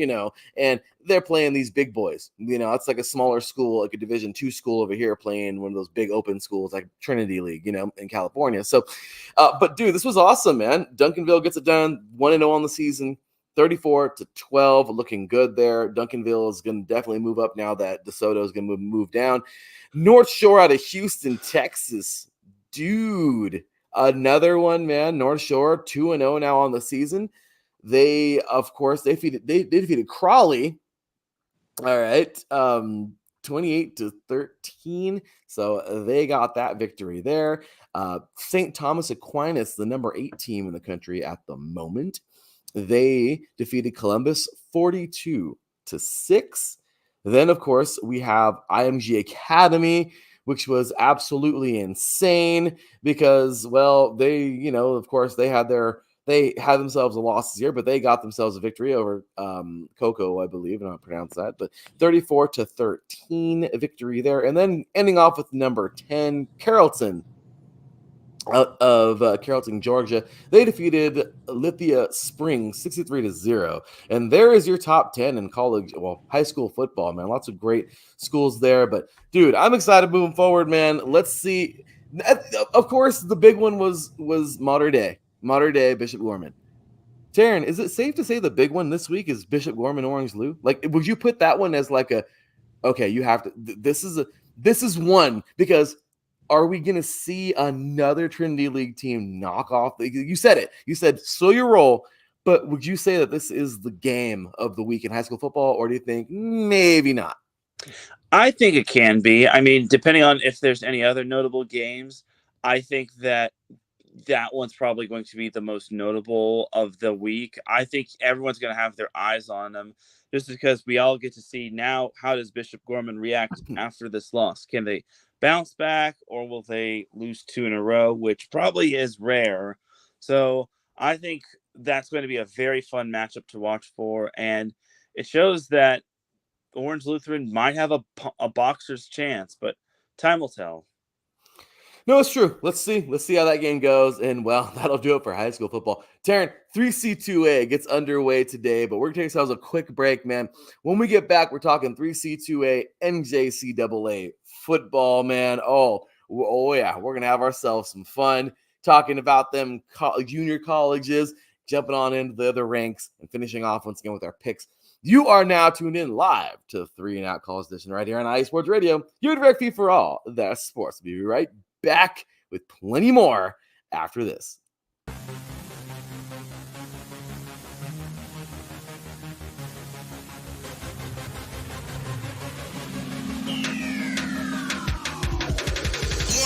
and they're playing these big boys. It's like a smaller school, like a Division II school over here, playing one of those big open schools like Trinity League, in California. So, but dude, this was awesome, man. Duncanville gets it done, 1-0 on the season. 34-12, looking good there. Duncanville is going to definitely move up now that DeSoto is going to move down. North Shore out of Houston, Texas. Dude, another one, man. North Shore, 2-0 now on the season. They defeated Crawley. All right. 28-13. So they got that victory there. St. Thomas Aquinas, the number 8 team in the country at the moment. They defeated Columbus 42-6. Then, of course, we have IMG Academy, which was absolutely insane because, well, they, of course, they had themselves a loss this year, but they got themselves a victory over Coco, I believe, and I'll pronounce that, but 34-13 victory there. And then ending off with number 10, Carrollton. Out of Carrollton, Georgia, they defeated Lithia Springs 63-0. And there is your top 10 in high school football, man. Lots of great schools there. But, dude, I'm excited moving forward, man. Let's see. Of course, the big one was Mater Dei Bishop Gorman. Teran, is it safe to say the big one this week is Bishop Gorman Orange Lou? Like, would you put that one as like you have to, this is one, because are we going to see another Trinity League team knock off? You said it. You said, slow your roll. But would you say that this is the game of the week in high school football, or do you think maybe not? I think it can be. I mean, depending on if there's any other notable games, I think that one's probably going to be the most notable of the week. I think everyone's going to have their eyes on them just because we all get to see now, how does Bishop Gorman react after this loss? Can they bounce back, or will they lose 2 in a row, which probably is rare? So I think that's going to be a very fun matchup to watch for, and it shows that Orange Lutheran might have a boxer's chance, but time will tell. No, it's true. Let's see. Let's see how that game goes. And, well, that'll do it for high school football. Teran, 3C2A gets underway today, but we're going to take ourselves a quick break, man. When we get back, we're talking 3C2A NJCAA football, man. Oh, yeah. We're going to have ourselves some fun talking about them junior colleges, jumping on into the other ranks, and finishing off once again with our picks. You are now tuned in live to 3 and Out College Edition right here on IE Sports Radio. Your direct feed for all that's sports. We'll be right back with plenty more after this.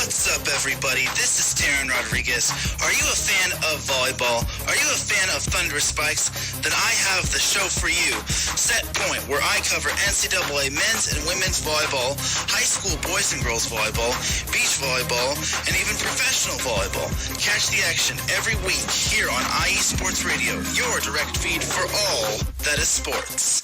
What's up, everybody? This is Teran Rodriguez. Are you a fan of volleyball? Are you a fan of Thunderous Spikes? Then I have the show for you, Set Point, where I cover NCAA men's and women's volleyball, high school boys and girls volleyball, beach volleyball, and even professional volleyball. Catch the action every week here on IE Sports Radio, your direct feed for all that is sports.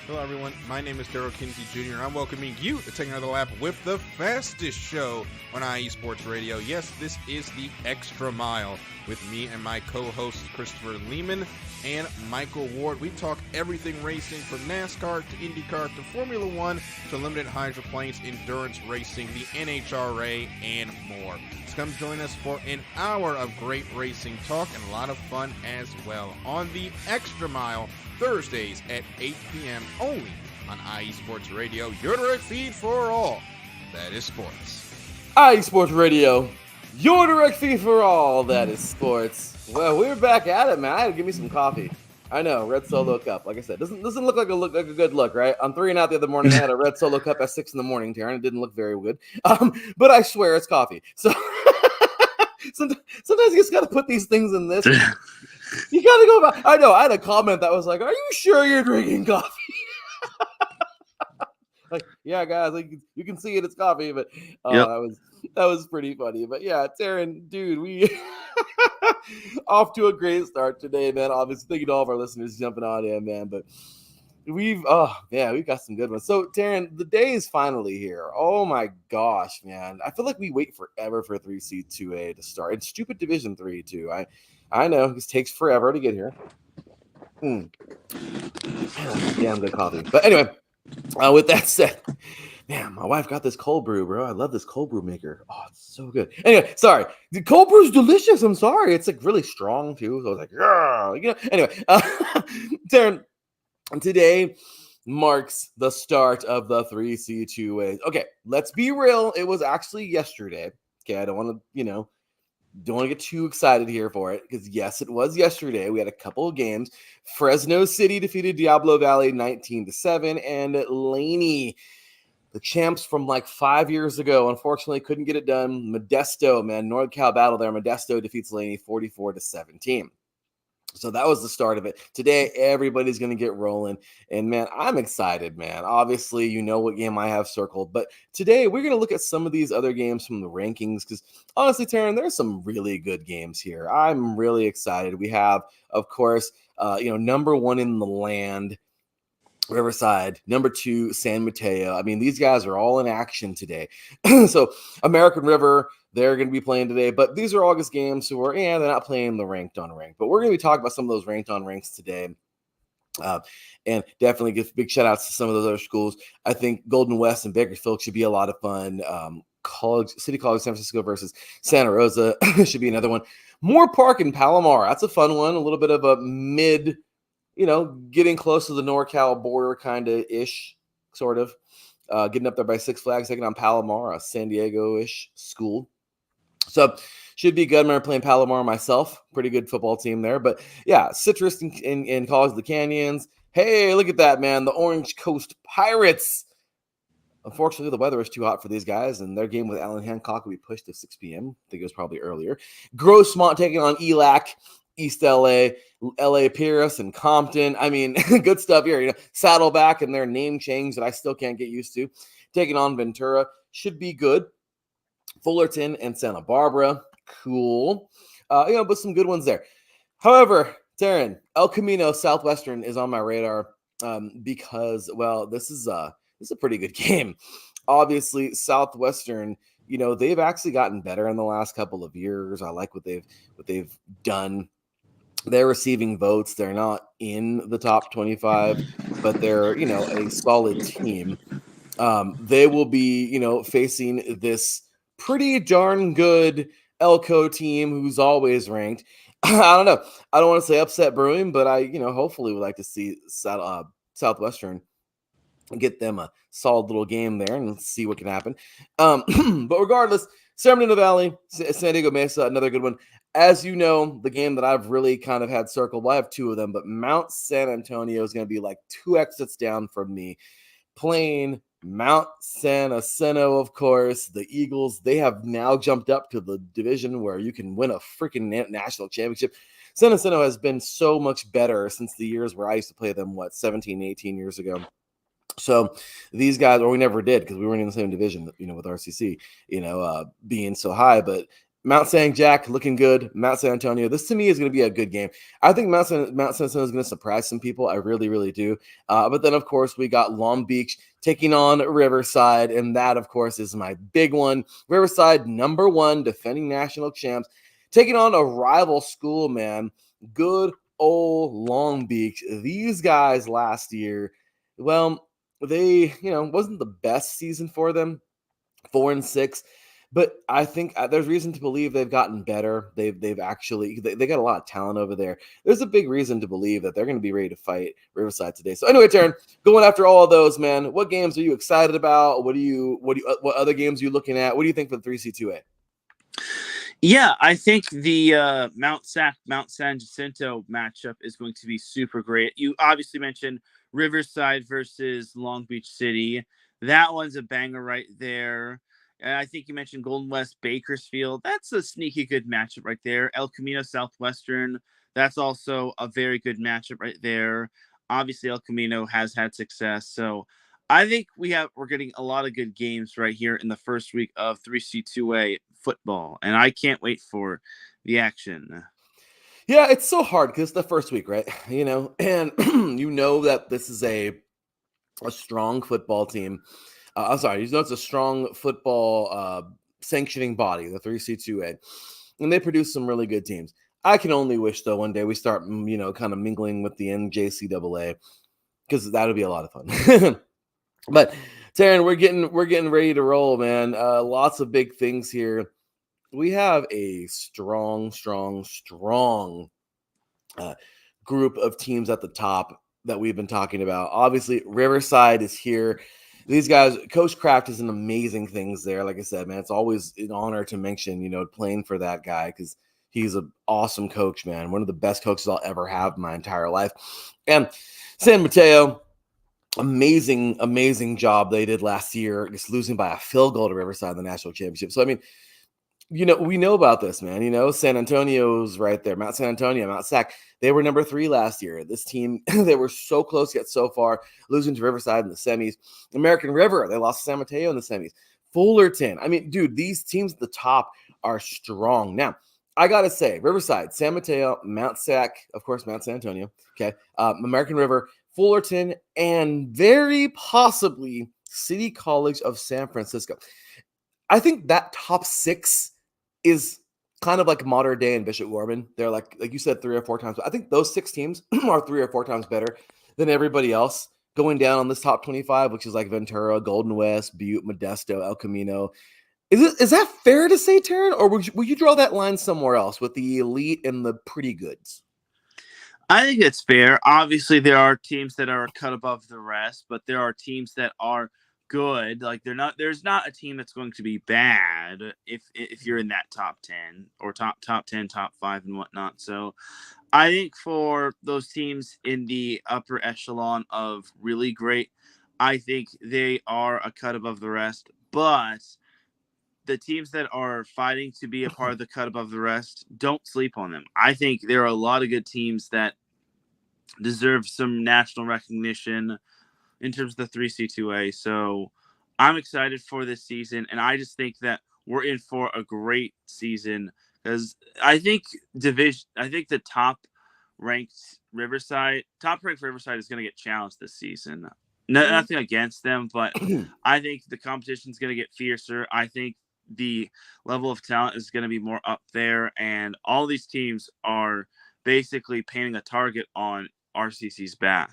Hello, everyone. My name is Daryl Kinsey Jr., and I'm welcoming you to take another lap with the fastest show on IE Sports Radio. Yes, this is the Extra Mile with me and my co-hosts Christopher Lehman and Michael Ward. We talk everything racing from NASCAR to IndyCar to Formula One to limited hydroplanes, endurance racing, the NHRA, and more. So come join us for an hour of great racing talk and a lot of fun as well on the Extra Mile, Thursdays at 8 p.m. only on IE Sports Radio, your direct feed for all that is sports. IE Sports Radio, your direct feed for all that is sports. Well, we're back at it, man. I had to give me some coffee. I know, red Solo cup. Like I said, doesn't look like a good look, right? On 3 and Out the other morning, I had a red Solo cup at 6 in the morning, Teran. It didn't look very good. But I swear it's coffee. So sometimes you just got to put these things in this. You got to go back. I know. I had a comment that was like, "Are you sure you're drinking coffee?" Like, yeah, guys, like you can see it. It's coffee, but Yep. that was pretty funny. But yeah, Teran, dude, we off to a great start today, man. Obviously, thank you to all of our listeners jumping on in, man. But we've got some good ones. So, Teran, the day is finally here. Oh my gosh, man! I feel like we wait forever for 3C2A to start. It's stupid Division 3 too. I know it takes forever to get here. Man, damn good coffee. But anyway, with that said, man, my wife got this cold brew, bro. I love this cold brew maker. Oh, it's so good. Anyway, sorry. The cold brew is delicious. I'm sorry. It's like really strong too. So I was like, yeah, you know. Anyway, Teran, today marks the start of the 3C2A. Okay, let's be real. It was actually yesterday. Okay, I don't want to, don't want to get too excited here for it because, yes, it was yesterday. We had a couple of games. Fresno City defeated Diablo Valley 19-7, and Laney, the champs from like 5 years ago, unfortunately couldn't get it done. Modesto, man, NorCal battle there. Modesto defeats Laney 44-17. So that was the start of it. Today, everybody's going to get rolling. And, man, I'm excited, man. Obviously, you know what game I have circled. But today, we're going to look at some of these other games from the rankings because, honestly, Teran, there's some really good games here. I'm really excited. We have, of course, number 1 in the land, Riverside, number 2, San Mateo. I mean, these guys are all in action today. So American River, they're going to be playing today, but these are August games, so they're not playing the ranked on ranked. But we're going to be talking about some of those ranked on ranks today. And definitely give big shout outs to some of those other schools. I think Golden West and Bakersfield should be a lot of fun. City College San Francisco versus Santa Rosa should be another one. Moore Park in Palomar. That's a fun one. A little bit of a mid, getting close to the NorCal border kind of ish, sort of. Getting up there by Six Flags, taking on Palomar, a San Diego-ish school. So should be good. I remember playing Palomar myself. Pretty good football team there. But yeah, Citrus in College of the Canyons. Hey, look at that, man. The Orange Coast Pirates. Unfortunately, the weather is too hot for these guys, and their game with Allen Hancock will be pushed to 6 p.m. I think it was probably earlier. Grossmont taking on ELAC, East LA, LA Pierce, and Compton. I mean, good stuff here. Saddleback and their name change that I still can't get used to. Taking on Ventura should be good. Fullerton and Santa Barbara, cool. But some good ones there. However, Teran, El Camino Southwestern is on my radar because, well, this is a pretty good game. Obviously, Southwestern, they've actually gotten better in the last couple of years. I like what they've done. They're receiving votes. They're not in the top 25, but they're, a solid team. They will be, facing this pretty darn good Elko team who's always ranked. I don't know. I don't want to say upset brewing, but I, hopefully would like to see Southwestern get them a solid little game there and see what can happen. But regardless, San Bernardino Valley, San Diego Mesa, another good one. As you know, the game that I've really kind of had circled, well, I have two of them, but Mount San Antonio is going to be like 2 exits down from me. Playing Mount San Jacinto, of course. The Eagles, they have now jumped up to the division where you can win a freaking national championship. San Jacinto has been so much better since the years where I used to play them, 17, 18 years ago. So these guys, or we never did because we weren't in the same division, with RCC, being so high. But Mount San Jack looking good. Mount San Antonio. This to me is going to be a good game. I think Mount San Antonio is going to surprise some people. I really, really do. But then, of course, we got Long Beach taking on Riverside. And that, of course, is my big one. Riverside, number 1, defending national champs, taking on a rival school, man. Good old Long Beach. These guys last year, well, they, wasn't the best season for them, 4-6. But I think there's reason to believe they've gotten better. They've actually they got a lot of talent over there. There's a big reason to believe that they're going to be ready to fight Riverside today. So anyway, Teran, going after all of those, man. What games are you excited about? What other games are you looking at? What do you think for the 3C2A? Yeah, I think the Mount San Jacinto matchup is going to be super great. You obviously mentioned Riverside versus Long Beach City. That one's a banger right there. And I think you mentioned Golden West Bakersfield. That's a sneaky good matchup right there. El Camino Southwestern. That's also a very good matchup right there. Obviously, El Camino has had success. So I think we're getting a lot of good games right here in the first week of 3C2A football. And I can't wait for the action. Yeah, it's so hard because it's the first week, right? And that this is a strong football team. I'm sorry, it's a strong football sanctioning body, the 3C2A, and they produce some really good teams. I can only wish, though, one day we start, kind of mingling with the NJCAA because that would be a lot of fun. But Teran, we're getting ready to roll, man. Lots of big things here. We have a strong group of teams at the top that we've been talking about. Obviously, Riverside is here. These guys, Coach Kraft is an amazing things there. Like I said, man, it's always an honor to mention, playing for that guy because he's an awesome coach, man. One of the best coaches I'll ever have in my entire life. And San Mateo, amazing job they did last year, just losing by a field goal to Riverside in the national championship. So, I mean, we know about this, man. San Antonio's right there. Mount San Antonio, Mount Sac. They were number 3 last year. This team, they were so close yet so far, losing to Riverside in the semis. American River, they lost to San Mateo in the semis. Fullerton. I mean, dude, these teams at the top are strong. Now, I got to say, Riverside, San Mateo, Mount Sac, of course, Mount San Antonio, okay, American River, Fullerton, and very possibly City College of San Francisco. I think that top 6 is kind of like modern day in Bishop Gorman. They're like you said, 3 or 4 times. I think those 6 teams are 3 or 4 times better than everybody else going down on this top 25, which is like Ventura, Golden West, Butte, Modesto, El Camino. Is that fair to say, Teran, or would you draw that line somewhere else with the elite and the pretty goods? I think it's fair. Obviously, there are teams that are a cut above the rest, but there are teams that are good. Like there's not a team that's going to be bad if you're in that top 10 or top 10, top 5 and whatnot. So I think for those teams in the upper echelon of really great, I think they are a cut above the rest. But the teams that are fighting to be a part of the cut above the rest, don't sleep on them. I think there are a lot of good teams that deserve some national recognition in terms of the 3C2A. So I'm excited for this season, and I just think that we're in for a great season because I think the top ranked Riverside is going to get challenged this season. Nothing against them, but I think the competition is going to get fiercer. I think the level of talent is going to be more up there, and all these teams are basically painting a target on RCC's back.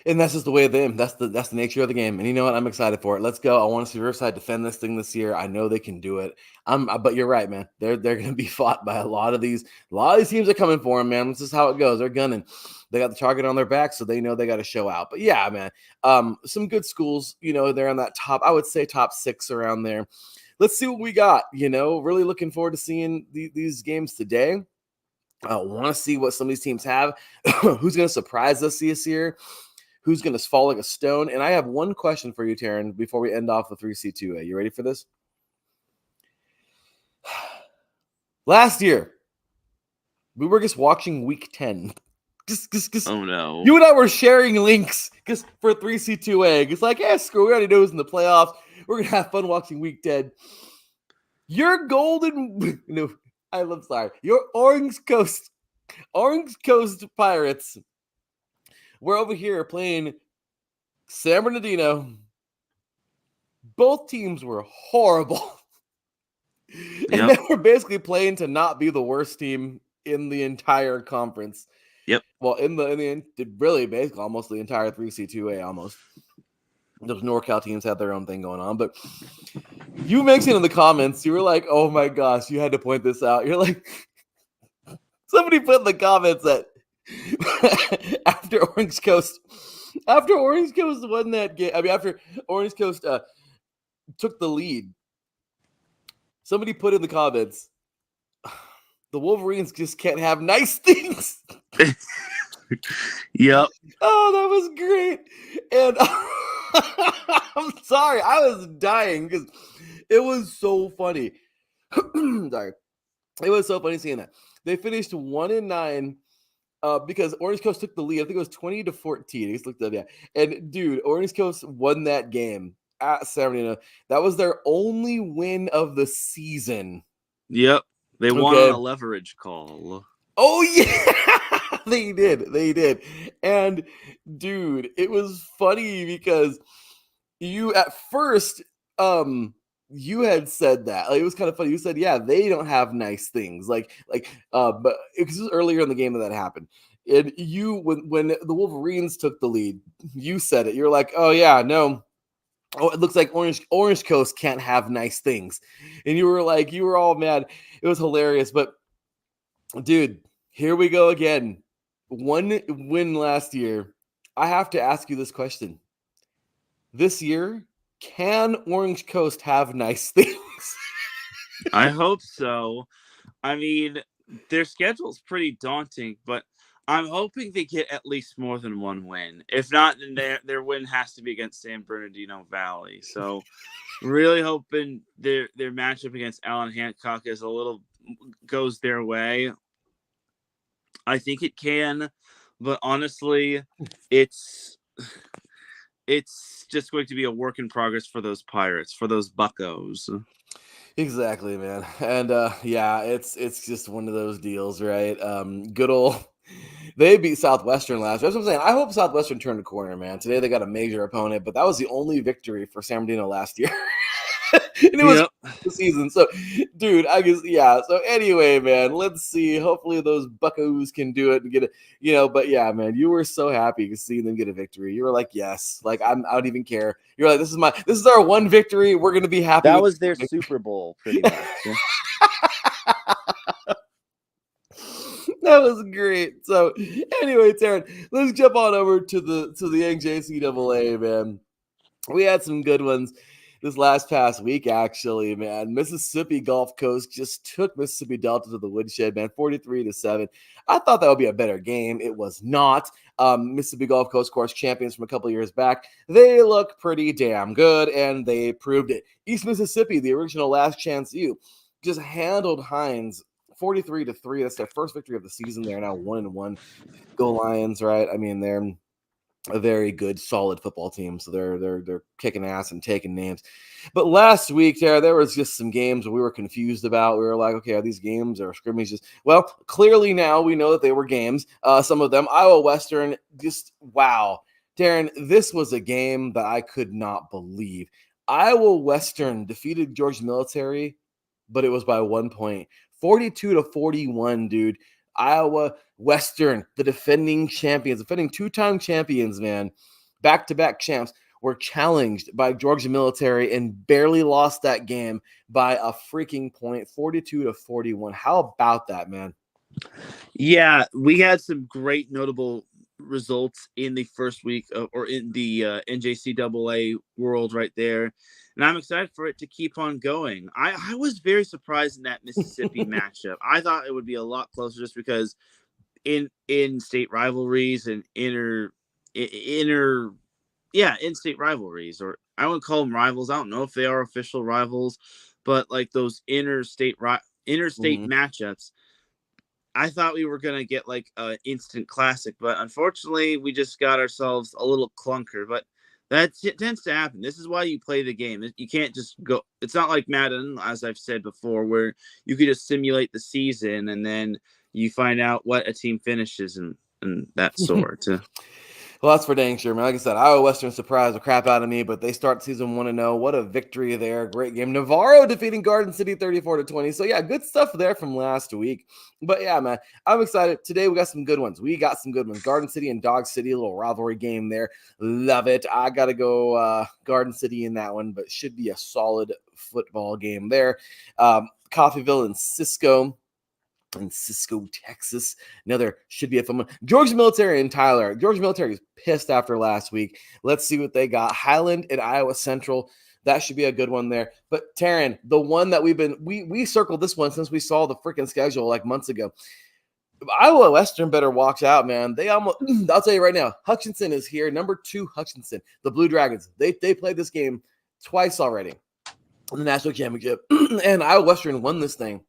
And that's just the way of the game. That's the nature of the game. And you know what? I'm excited for it. Let's go. I want to see Riverside defend this thing this year. I know they can do it. But you're right, man. They're going to be fought by a lot of these teams are coming for them, man. This is how it goes. They're gunning. They got the target on their back, so they know they got to show out. But yeah, man, some good schools. They're on that top. I would say top 6 around there. Let's see what we got. Really looking forward to seeing these games today. I want to see what some of these teams have. Who's going to surprise us this year? Who's going to fall like a stone? And I have one question for you, Teran, before we end off the 3C2A. You ready for this? Last year, we were just watching week 10. Oh, no. You and I were sharing links just for 3C2A. It's like, screw, we already know who's in the playoffs. We're going to have fun watching week 10. Your golden... Your Orange Coast Pirates. We're over here playing San Bernardino. Both teams were horrible. And they were basically playing to not be the worst team in the entire conference. Yep. Well, in the really basically almost the entire 3C2A almost. Those NorCal teams had their own thing going on. But you mentioned in the comments, you were like, oh my gosh, you had to point this out. You're like, somebody put in the comments that after Orange Coast won that game, after Orange Coast took the lead, somebody put in the comments, the Wolverines just can't have nice things. Yep. Oh, that was great. And I'm sorry, I was dying because it was so funny. Sorry. It was so funny seeing that. They finished 1-9 because Orange Coast took the lead. I think it was 20-14. I just looked at that. And dude, Orange Coast won that game at San Bernardino. That was their only win of the season. Yep. They won on a leverage call. Oh, yeah. They did. And dude, it was funny because you at first, you had said that. Like, it was kind of funny. You said, yeah, they don't have nice things. But it was earlier in the game that happened. And when the Wolverines took the lead, you said it. You're like, oh yeah, no. Oh, it looks like Orange Coast can't have nice things. And you were all mad. It was hilarious. But dude, here we go again. One win last year. I have to ask you this question. This year, can Orange Coast have nice things? I hope so. I mean, their schedule's pretty daunting, but I'm hoping they get at least more than one win. If not, then their win has to be against San Bernardino Valley. So really hoping their matchup against Allen Hancock goes their way. I think it can, but honestly, it's just going to be a work in progress for those Pirates, for those Buccos. Exactly, man. And it's just one of those deals, right? Good old they beat Southwestern last year. That's what I'm saying. I hope Southwestern turned a corner, man. Today they got a major opponent, but that was the only victory for San Bernardino last year. And it was Yep. the season. So, dude, I guess, yeah. So, anyway, man, let's see. Hopefully, those Buccos can do it and get it, But yeah, man, you were so happy to see them get a victory. You were like, yes, like I don't even care. You're like, this is our one victory. We're gonna be happy. That with was their Super Bowl, pretty much. That was great. So, anyway, Teran, let's jump on over to the NJCAA, man. We had some good ones this past week, actually, man. Mississippi Gulf Coast just took Mississippi Delta to the woodshed, man, 43-7. I thought that would be a better game. It was not. Mississippi Gulf Coast, of course, champions from a couple years back. They look pretty damn good, and they proved it. East Mississippi, the original Last Chance U, just handled Hines 43-3. That's their first victory of the season. They're now 1-1. Go Lions, right? I mean, they're a very good, solid football team. So they're kicking ass and taking names. But last week, there was just some games we were confused about. We were like, okay, are these games or scrimmages? Well, clearly now we know that they were games. Some of them, Iowa Western, just wow. Teran, this was a game that I could not believe. Iowa Western defeated Georgia Military, but it was by 1 point. 42-41, dude. Iowa Western, the defending champions, defending two-time champions, man, back-to-back champs, were challenged by Georgia Military and barely lost that game by a freaking point, 42-41. How about that, man? Yeah, we had some great notable results in the first week or in the NJCAA world right there. And I'm excited for it to keep on going. I was very surprised in that Mississippi matchup. I thought it would be a lot closer just because in state rivalries and in-state rivalries, or I wouldn't call them rivals. I don't know if they are official rivals, but like those interstate matchups, I thought we were going to get like an instant classic, but unfortunately we just got ourselves a little clunker, but that tends to happen. This is why you play the game. You can't just go. It's not like Madden, as I've said before, where you could just simulate the season and then you find out what a team finishes and that sort. Well, that's for dang sure, man. Like I said, Iowa Western surprised the crap out of me, but they start season 1-0. What a victory there. Great game. Navarro defeating Garden City 34-20. So, yeah, good stuff there from last week. But, yeah, man, I'm excited. Today we got some good ones. Garden City and Dog City, a little rivalry game there. Love it. I got to go Garden City in that one, but should be a solid football game there. Coffeyville and Cisco. In Cisco, Texas. Another should be a fun one. Georgia Military and Tyler. Georgia Military is pissed after last week. Let's see what they got. Highland and Iowa Central. That should be a good one there. But Teran, the one that we circled this one since we saw the freaking schedule like months ago. Iowa Western better watch out, man. They almost, I'll tell you right now, Hutchinson is here. Number 2, Hutchinson, the Blue Dragons. They played this game twice already in the national championship. And Iowa Western won this thing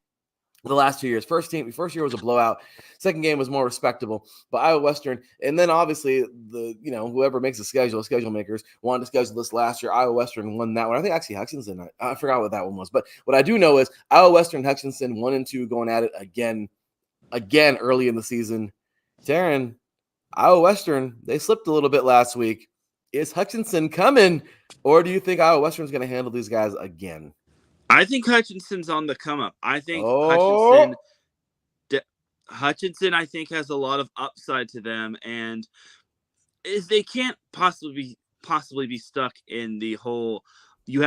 the last 2 years. First year was a blowout. Second game was more respectable. But Iowa Western, and then obviously whoever makes the schedule makers wanted to schedule this last year. Iowa Western won that one. I think actually Hutchinson. I forgot what that one was. But what I do know is Iowa Western, Hutchinson 1-2 going at it again early in the season. Teran, Iowa Western, they slipped a little bit last week. Is Hutchinson coming, or do you think Iowa Western's going to handle these guys again? I think Hutchinson's on the come up. I think Hutchinson, I think, has a lot of upside to them, and they can't possibly be stuck in the whole you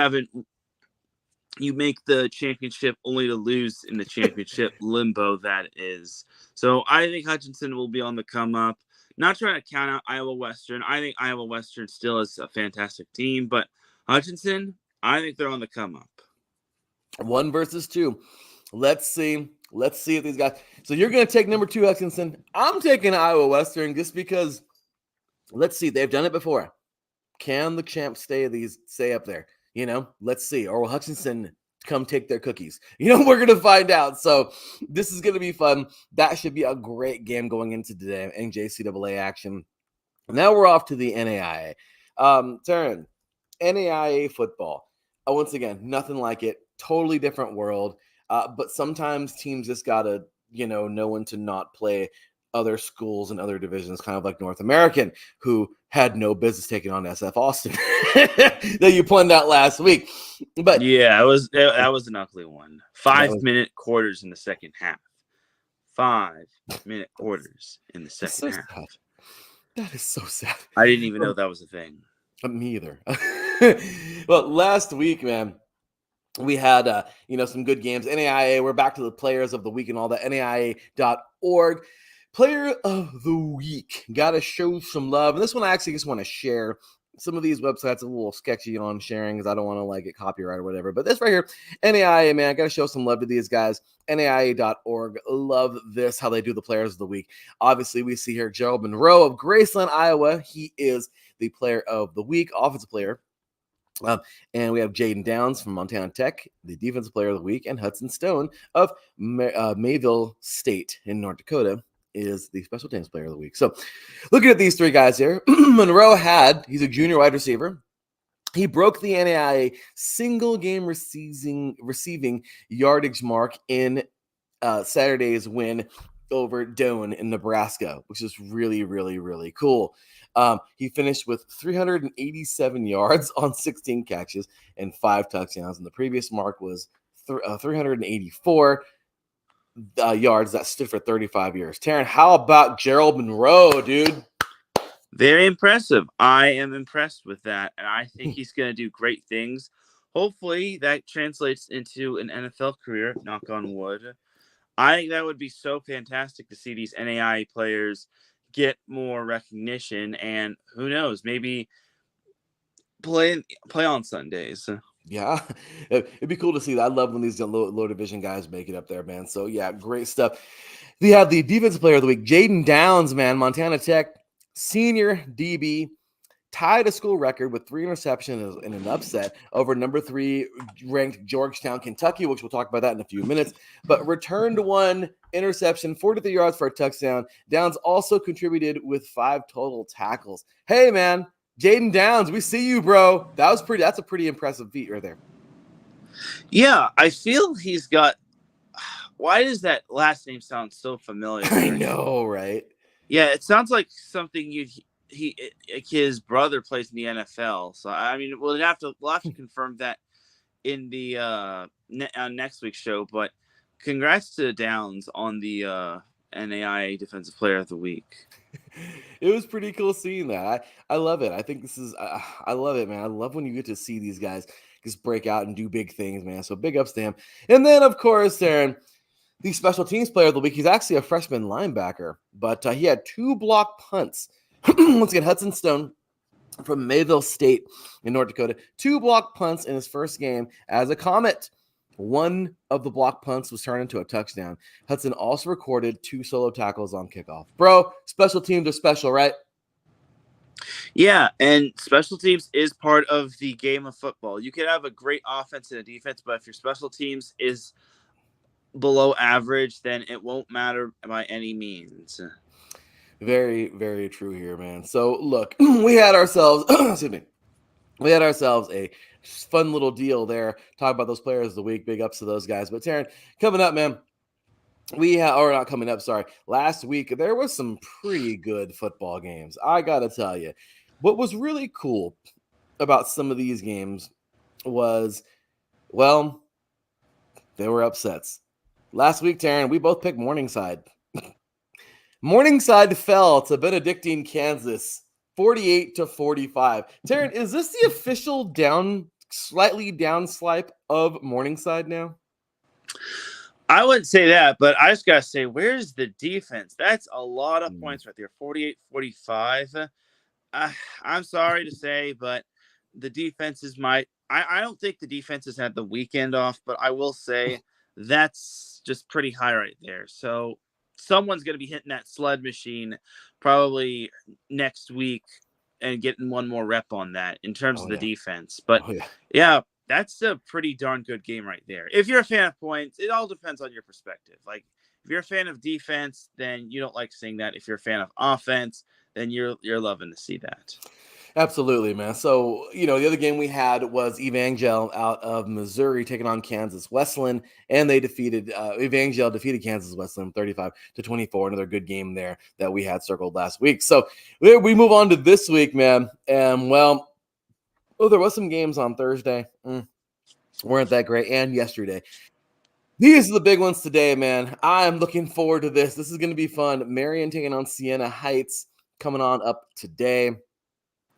make the championship only to lose in the championship limbo that is. So I think Hutchinson will be on the come up. Not trying to count out Iowa Western. I think Iowa Western still is a fantastic team, but Hutchinson, I think they're on the come up. 1 versus 2. Let's see if these guys. So you're going to take number 2 Hutchinson. I'm taking Iowa Western just because. Let's see. They've done it before. Can the champs stay up there? Let's see. Or will Hutchinson come take their cookies? We're going to find out. So this is going to be fun. That should be a great game going into today. NJCAA action. Now we're off to the NAIA. Teran, NAIA football. Once again, nothing like it. Totally different world. But sometimes teams just got to, know when to not play. other schools and other divisions, kind of like North American, who had no business taking on SF Austin that you pointed out last week. But yeah, that was an ugly one. 5-minute quarters in the second half. 5-minute quarters in the second half. Sad. That is so sad. I didn't even know that was a thing. Me either. Well, last week, man, we had some good games. NAIA, we're back to the players of the week and all that. NAIA.org. Player of the week. Gotta show some love. And this one I actually just want to share. Some of these websites are a little sketchy on sharing because I don't want to get copyright or whatever. But this right here, NAIA, man, I gotta show some love to these guys. NAIA.org. Love this, how they do the players of the week. Obviously, we see here Gerald Monroe of Graceland, Iowa. He is the player of the week, offensive player. And we have Jaden Downs from Montana Tech, the defensive player of the week, and Hudson Stone of Mayville State in North Dakota is the special teams player of the week. So looking at these three guys here, Monroe he's a junior wide receiver. He broke the NAIA single game receiving yardage mark in Saturday's win over Doane in Nebraska, which is really, really, really cool. He finished with 387 yards on 16 catches and 5 touchdowns. And the previous mark was 384 yards that stood for 35 years. Teran, how about Gerald Monroe, dude? Very impressive. I am impressed with that. And I think he's going to do great things. Hopefully that translates into an NFL career, knock on wood. I think that would be so fantastic to see these NAIA players get more recognition, and who knows, maybe play on Sundays. Yeah, it'd be cool to see that. I love when these low division guys make it up there, man. So yeah, great stuff. We have the defensive player of the week, Jaden Downs, man, Montana Tech senior DB, tied a school record with 3 interceptions in an upset over number 3 ranked Georgetown, Kentucky, which we'll talk about that in a few minutes, but returned 1 interception, 43 yards for a touchdown. Downs also contributed with 5 total tackles. Hey, man, Jaden Downs, we see you, bro. That's a pretty impressive feat right there. Yeah, I feel he's got – why does that last name sound so familiar? I know, right? Yeah, it sounds like something his brother plays in the NFL. So I mean, we'll have to confirm that in the next week's show. But congrats to Downs on the NAIA Defensive Player of the Week. It was pretty cool seeing that. I love it. I think this is I love it, man. I love when you get to see these guys just break out and do big things, man. So big ups to him. And then of course, Aaron, the special teams player of the week. He's actually a freshman linebacker, but he had 2 block punts. Once again, Hudson Stone from Mayville State in North Dakota, 2 block punts in his first game as a Comet. 1 of the block punts was turned into a touchdown. Hudson also recorded 2 solo tackles on kickoff. Bro, special teams are special, right? Yeah, and special teams is part of the game of football. You can have a great offense and a defense, but if your special teams is below average, then it won't matter by any means. Very, very true here, man. So look, we had ourselves a fun little deal there. Talk about those players of the week. Big ups to those guys. But Teran, coming up, man, last week there was some pretty good football games. I gotta tell you, what was really cool about some of these games was, well, they were upsets. Last week, Teran, we both picked Morningside. Morningside fell to Benedictine, Kansas, 48-45. Teran, is this the official slightly downslide of Morningside now? I wouldn't say that, but I just gotta say, where's the defense? That's a lot of points right there. 48-45. I'm sorry to say, but the defense is I don't think the defense has had the weekend off, but I will say that's just pretty high right there. So someone's going to be hitting that sled machine probably next week and getting one more rep on that in terms of the defense. But yeah, that's a pretty darn good game right there. If you're a fan of points, it all depends on your perspective. Like if you're a fan of defense, then you don't like seeing that. If you're a fan of offense, then you're loving to see that. Absolutely, man. So, the other game we had was Evangel out of Missouri taking on Kansas Wesleyan, and they Evangel defeated Kansas Wesleyan 35-24. Another good game there that we had circled last week. So we move on to this week, man. And there was some games on Thursday. Weren't that great. And yesterday. These are the big ones today, man. I'm looking forward to this. This is going to be fun. Marion taking on Siena Heights coming on up today.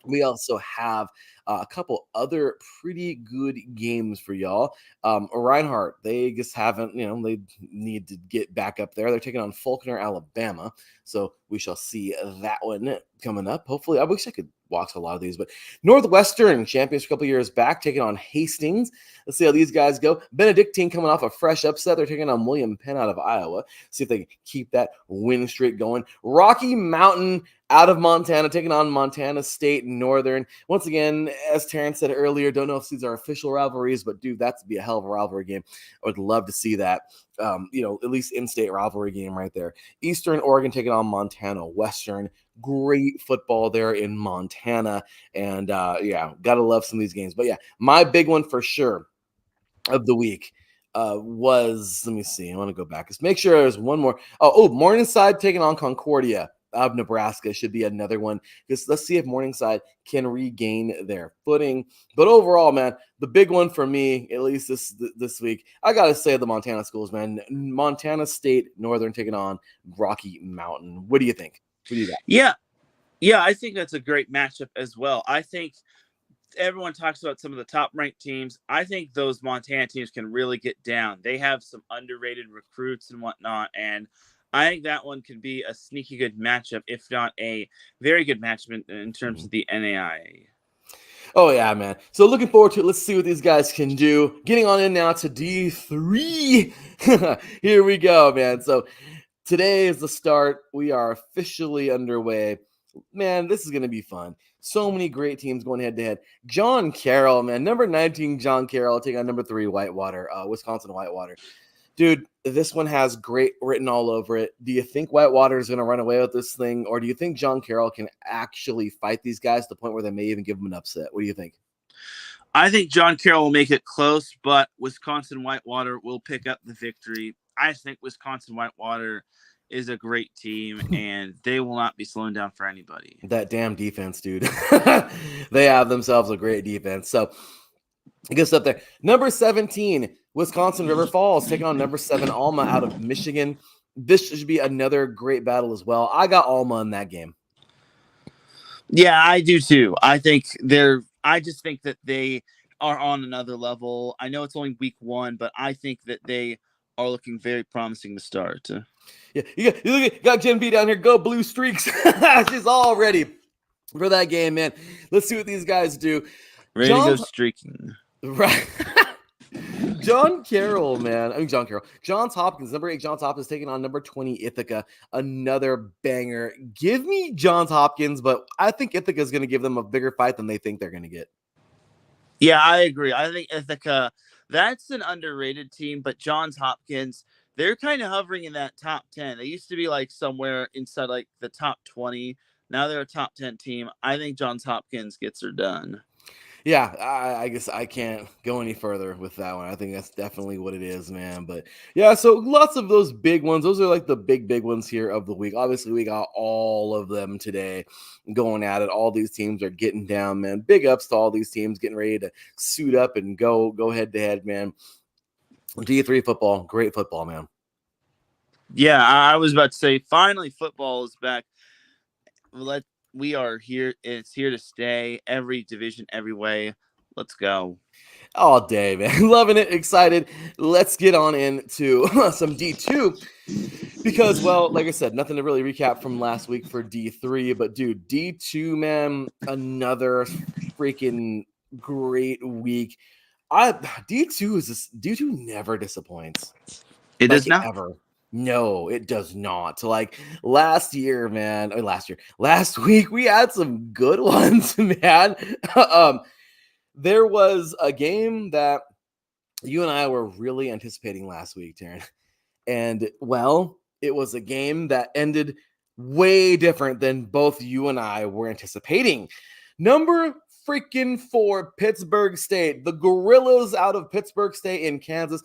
We also have a couple other pretty good games for y'all. Reinhardt, they just haven't, they need to get back up there. They're taking on Faulkner, Alabama. So we shall see that one coming up. Hopefully, I wish I could watch a lot of these, but Northwestern champions a couple years back taking on Hastings. Let's see how these guys go. Benedictine coming off a fresh upset. They're taking on William Penn out of Iowa. See if they can keep that win streak going. Rocky Mountain out of Montana, taking on Montana State Northern. Once again, as Terrence said earlier, don't know if these are official rivalries, but dude, that'd be a hell of a rivalry game. I would love to see that. At least in-state rivalry game right there. Eastern Oregon taking on Montana Western. Great football there in Montana. And gotta love some of these games. But yeah, my big one for sure of the week was, let me see, I want to go back. Let's make sure there's one more. Morningside taking on Concordia of Nebraska should be another one. Because let's see if Morningside can regain their footing. But overall, man, the big one for me, at least this week, I gotta say the Montana schools, man. Montana State Northern taking on Rocky Mountain. What do you think? What do you got? Yeah, I think that's a great matchup as well. I think everyone talks about some of the top ranked teams. I think those Montana teams can really get down. They have some underrated recruits and whatnot, and I think that one could be a sneaky good matchup, if not a very good matchup in terms of the NAIA. Oh, yeah, man. So looking forward to it. Let's see what these guys can do. Getting on in now to D3. Here we go, man. So today is the start. We are officially underway. Man, this is going to be fun. So many great teams going head-to-head. John Carroll, man. Number 19, John Carroll, taking on number 3, Whitewater, Wisconsin Whitewater. Dude, this one has great written all over it. Do you think Whitewater is going to run away with this thing, or do you think John Carroll can actually fight these guys to the point where they may even give them an upset? What do you think? I think John Carroll will make it close, but Wisconsin Whitewater will pick up the victory. I think Wisconsin Whitewater is a great team, and they will not be slowing down for anybody. That damn defense, dude. They have themselves a great defense. So, good stuff there. Number 17, Wisconsin River Falls taking on number 7, Alma out of Michigan. This should be another great battle as well. I got Alma in that game. Yeah, I do too. I just think that they are on another level. I know it's only week 1, but I think that they are looking very promising to start. Yeah, you got Jen B down here. Go Blue Streaks. She's all ready for that game, man. Let's see what these guys do. Ready to go streaking. Right. John Carroll, man. John Carroll. Johns Hopkins, number 8, Johns Hopkins taking on number 20, Ithaca. Another banger. Give me Johns Hopkins, but I think Ithaca is going to give them a bigger fight than they think they're going to get. Yeah, I agree. I think Ithaca, that's an underrated team, but Johns Hopkins, they're kind of hovering in that top 10. They used to be like somewhere inside like the top 20. Now they're a top 10 team. I think Johns Hopkins gets her done. Yeah, I guess I can't go any further with that one. I think that's definitely what it is, man. But yeah, so lots of those big ones. Those are like the big ones here of the week. Obviously, we got all of them today going at it. All these teams are getting down, man. Big ups to all these teams getting ready to suit up and go head to head, man. D3 football, great football, man. Yeah, I was about to say, finally, football is back. We are here. It's here to stay. Every division, every way. Let's go. All day, man. Loving it. Excited. Let's get on into some D2 because, well, like I said, nothing to really recap from last week for D3. But, dude, D2, man, another freaking great week. D2 never disappoints. It does not. Ever. No, it does not. So like last week, we had some good ones, man. There was a game that you and I were really anticipating last week, Teran. And well, it was a game that ended way different than both you and I were anticipating. Number freaking 4, Pittsburgh State. The Gorillas out of Pittsburgh State in Kansas.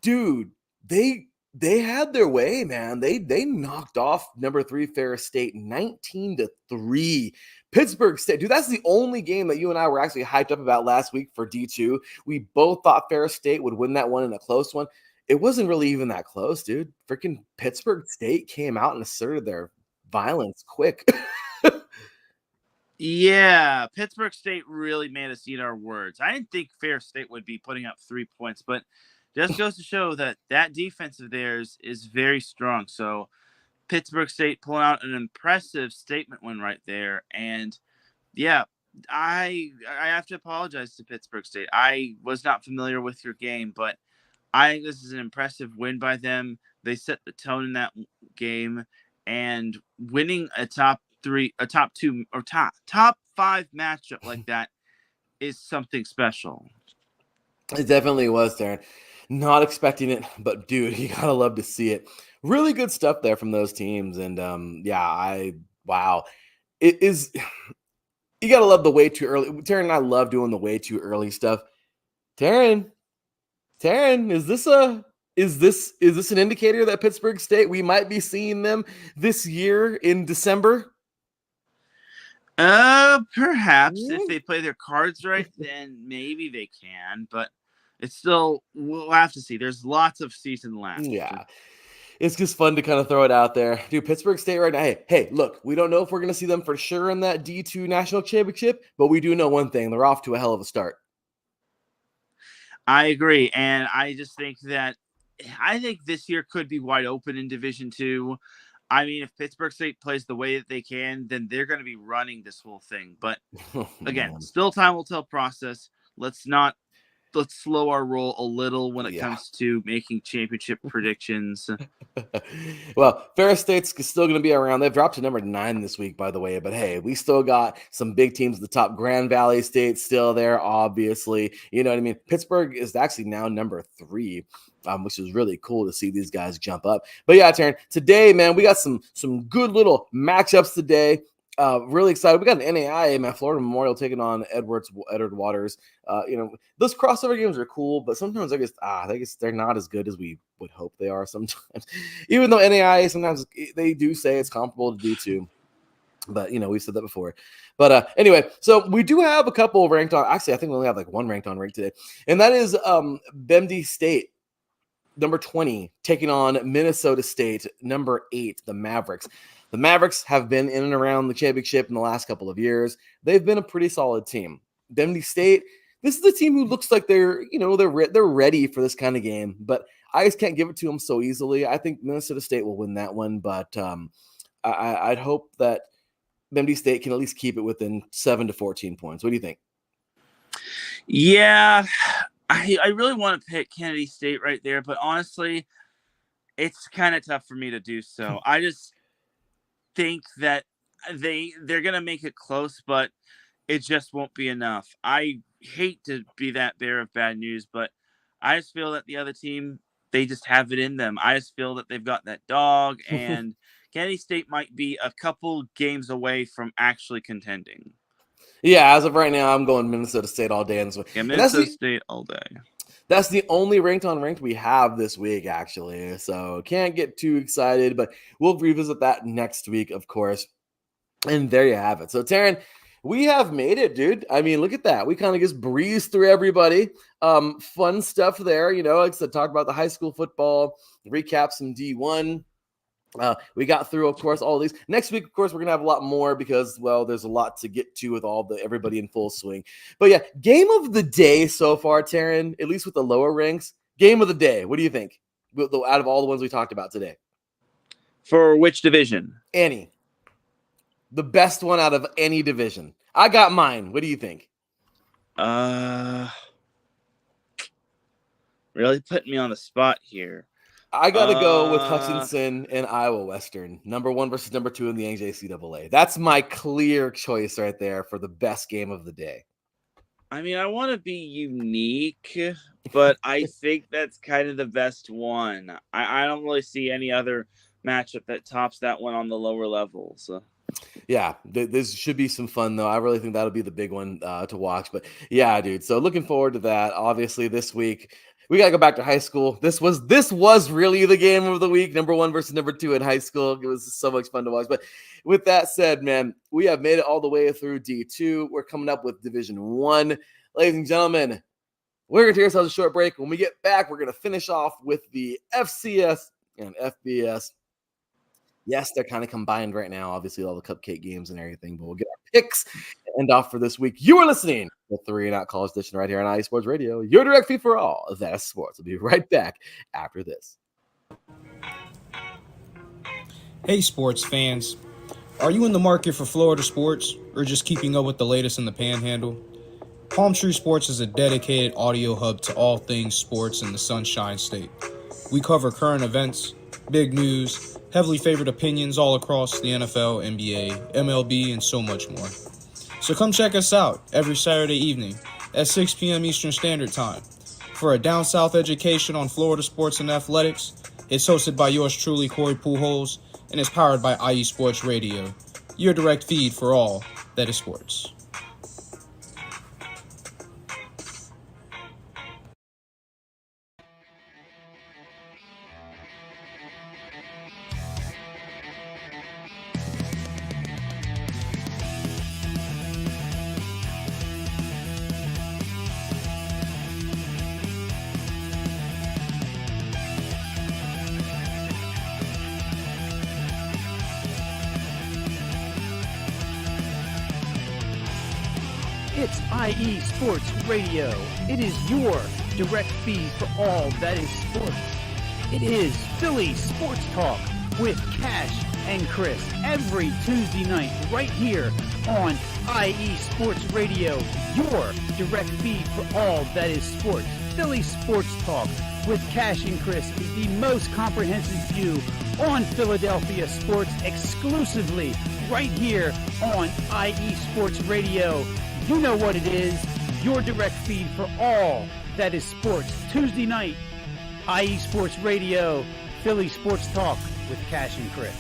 Dude, they had their way, man. They knocked off number 3 Ferris State 19-3. Pittsburgh State, dude, that's the only game that you and I were actually hyped up about last week for D2. We both thought Ferris State would win that one in a close one. It wasn't really even that close, dude. Freaking Pittsburgh State came out and asserted their violence quick. Yeah, Pittsburgh State really made us eat our words. I didn't think Ferris State would be putting up 3 points, but just goes to show that defense of theirs is very strong. So Pittsburgh State pulling out an impressive statement win right there. And yeah, I have to apologize to Pittsburgh State. I was not familiar with your game, but I think this is an impressive win by them. They set the tone in that game, and winning a top 5 matchup like that is something special. It definitely was, Darren. Not expecting it, but dude, you gotta love to see it. Really good stuff there from those teams, and wow, it is. You gotta love the way too early. Taryn and I love doing the way too early stuff. Taryn, is this an indicator that Pittsburgh State, we might be seeing them this year in December? Perhaps if they play their cards right, then maybe they can, but it's still, we'll have to see. There's lots of season left. Yeah. It's just fun to kind of throw it out there. Dude, Pittsburgh State right now, hey, look, we don't know if we're going to see them for sure in that D2 national championship, but we do know one thing. They're off to a hell of a start. I agree, and I think this year could be wide open in Division II. I mean, if Pittsburgh State plays the way that they can, then they're going to be running this whole thing. But again, still time will tell process. Let's slow our roll a little when it comes to making championship predictions. Well, Ferris State's still going to be around. They've dropped to number 9 this week, by the way. But hey, we still got some big teams at the top. Grand Valley State still there, obviously. You know what I mean? Pittsburgh is actually now number 3. Which is really cool to see these guys jump up. But yeah, Taryn, today, man, we got some good little matchups today. Really excited. We got an NAIA, man, Florida Memorial taking on Edward Waters. Those crossover games are cool, but sometimes I guess they're not as good as we would hope they are sometimes. Even though NAIA, sometimes they do say it's comparable to D2. But, we've said that before. But anyway, so we do have a couple ranked on. Actually, I think we only have like one ranked on rank today. And that is Bemdy State. Number 20, taking on Minnesota State, number 8, the Mavericks. The Mavericks have been in and around the championship in the last couple of years. They've been a pretty solid team. Bemdy State, this is the team who looks like they're ready for this kind of game, but I just can't give it to them so easily. I think Minnesota State will win that one, but I'd hope that Bemdy State can at least keep it within 7 to 14 points. What do you think? Yeah, I really want to pick Kennedy State right there, but honestly, it's kind of tough for me to do so. I just think that they're going to make it close, but it just won't be enough. I hate to be that bearer of bad news, but I just feel that the other team, they just have it in them. I just feel that they've got that dog, and Kennedy State might be a couple games away from actually contending. Yeah, as of right now, I'm going Minnesota State all day. Yeah, Minnesota State all day. That's the only ranked we have this week, actually. So can't get too excited, but we'll revisit that next week, of course. And there you have it. So, Taryn, we have made it, dude. I mean, look at that. We kind of just breezed through everybody. Fun stuff there. Like I said, talk about the high school football, recap some D1. We got through, of course, all these. Next week, of course, we're going to have a lot more because, well, there's a lot to get to with everybody in full swing. But yeah, game of the day so far, Taryn, at least with the lower ranks. Game of the day. What do you think? Out of all the ones we talked about today. For which division? Any. The best one out of any division. I got mine. What do you think? Really putting me on the spot here. I got to go with Hutchinson and Iowa Western, number 1 versus number 2 in the NJCAA. That's my clear choice right there for the best game of the day. I mean, I want to be unique, but I think that's kind of the best one. I don't really see any other matchup that tops that one on the lower levels. Yeah, this should be some fun though. I really think that'll be the big one to watch. But yeah, dude. So looking forward to that. Obviously, this week we gotta go back to high school. This was really the game of the week. Number 1 versus number 2 in high school. It was so much fun to watch. But with that said, man, we have made it all the way through D2. We're coming up with Division 1, ladies and gentlemen. We're gonna take ourselves a short break. When we get back, we're gonna finish off with the FCS and FBS. Yes, they're kind of combined right now, obviously, all the cupcake games and everything, but we'll get our picks and end off for this week. You are listening to 3 and Out College Edition right here on IE Sports Radio, your direct feed for all of that sports. We'll be right back after this. Hey, sports fans. Are you in the market for Florida sports or just keeping up with the latest in the Panhandle? Palm Tree Sports is a dedicated audio hub to all things sports in the Sunshine State. We cover current events, big news, heavily favored opinions all across the NFL, NBA, MLB, and so much more. So come check us out every Saturday evening at 6 p.m. Eastern Standard Time. For a down south education on Florida sports and athletics, it's hosted by yours truly, Corey Pujols, and is powered by IE Sports Radio, your direct feed for all that is sports. It's IE Sports Radio. It is your direct feed for all that is sports. It is Philly Sports Talk with Cash and Chris every Tuesday night right here on IE Sports Radio, your direct feed for all that is sports. Philly Sports Talk with Cash and Chris is the most comprehensive view on Philadelphia sports exclusively right here on IE Sports Radio. You know what it is, your direct feed for all that is sports. Tuesday night, IE Sports Radio, Philly Sports Talk with Cash and Chris.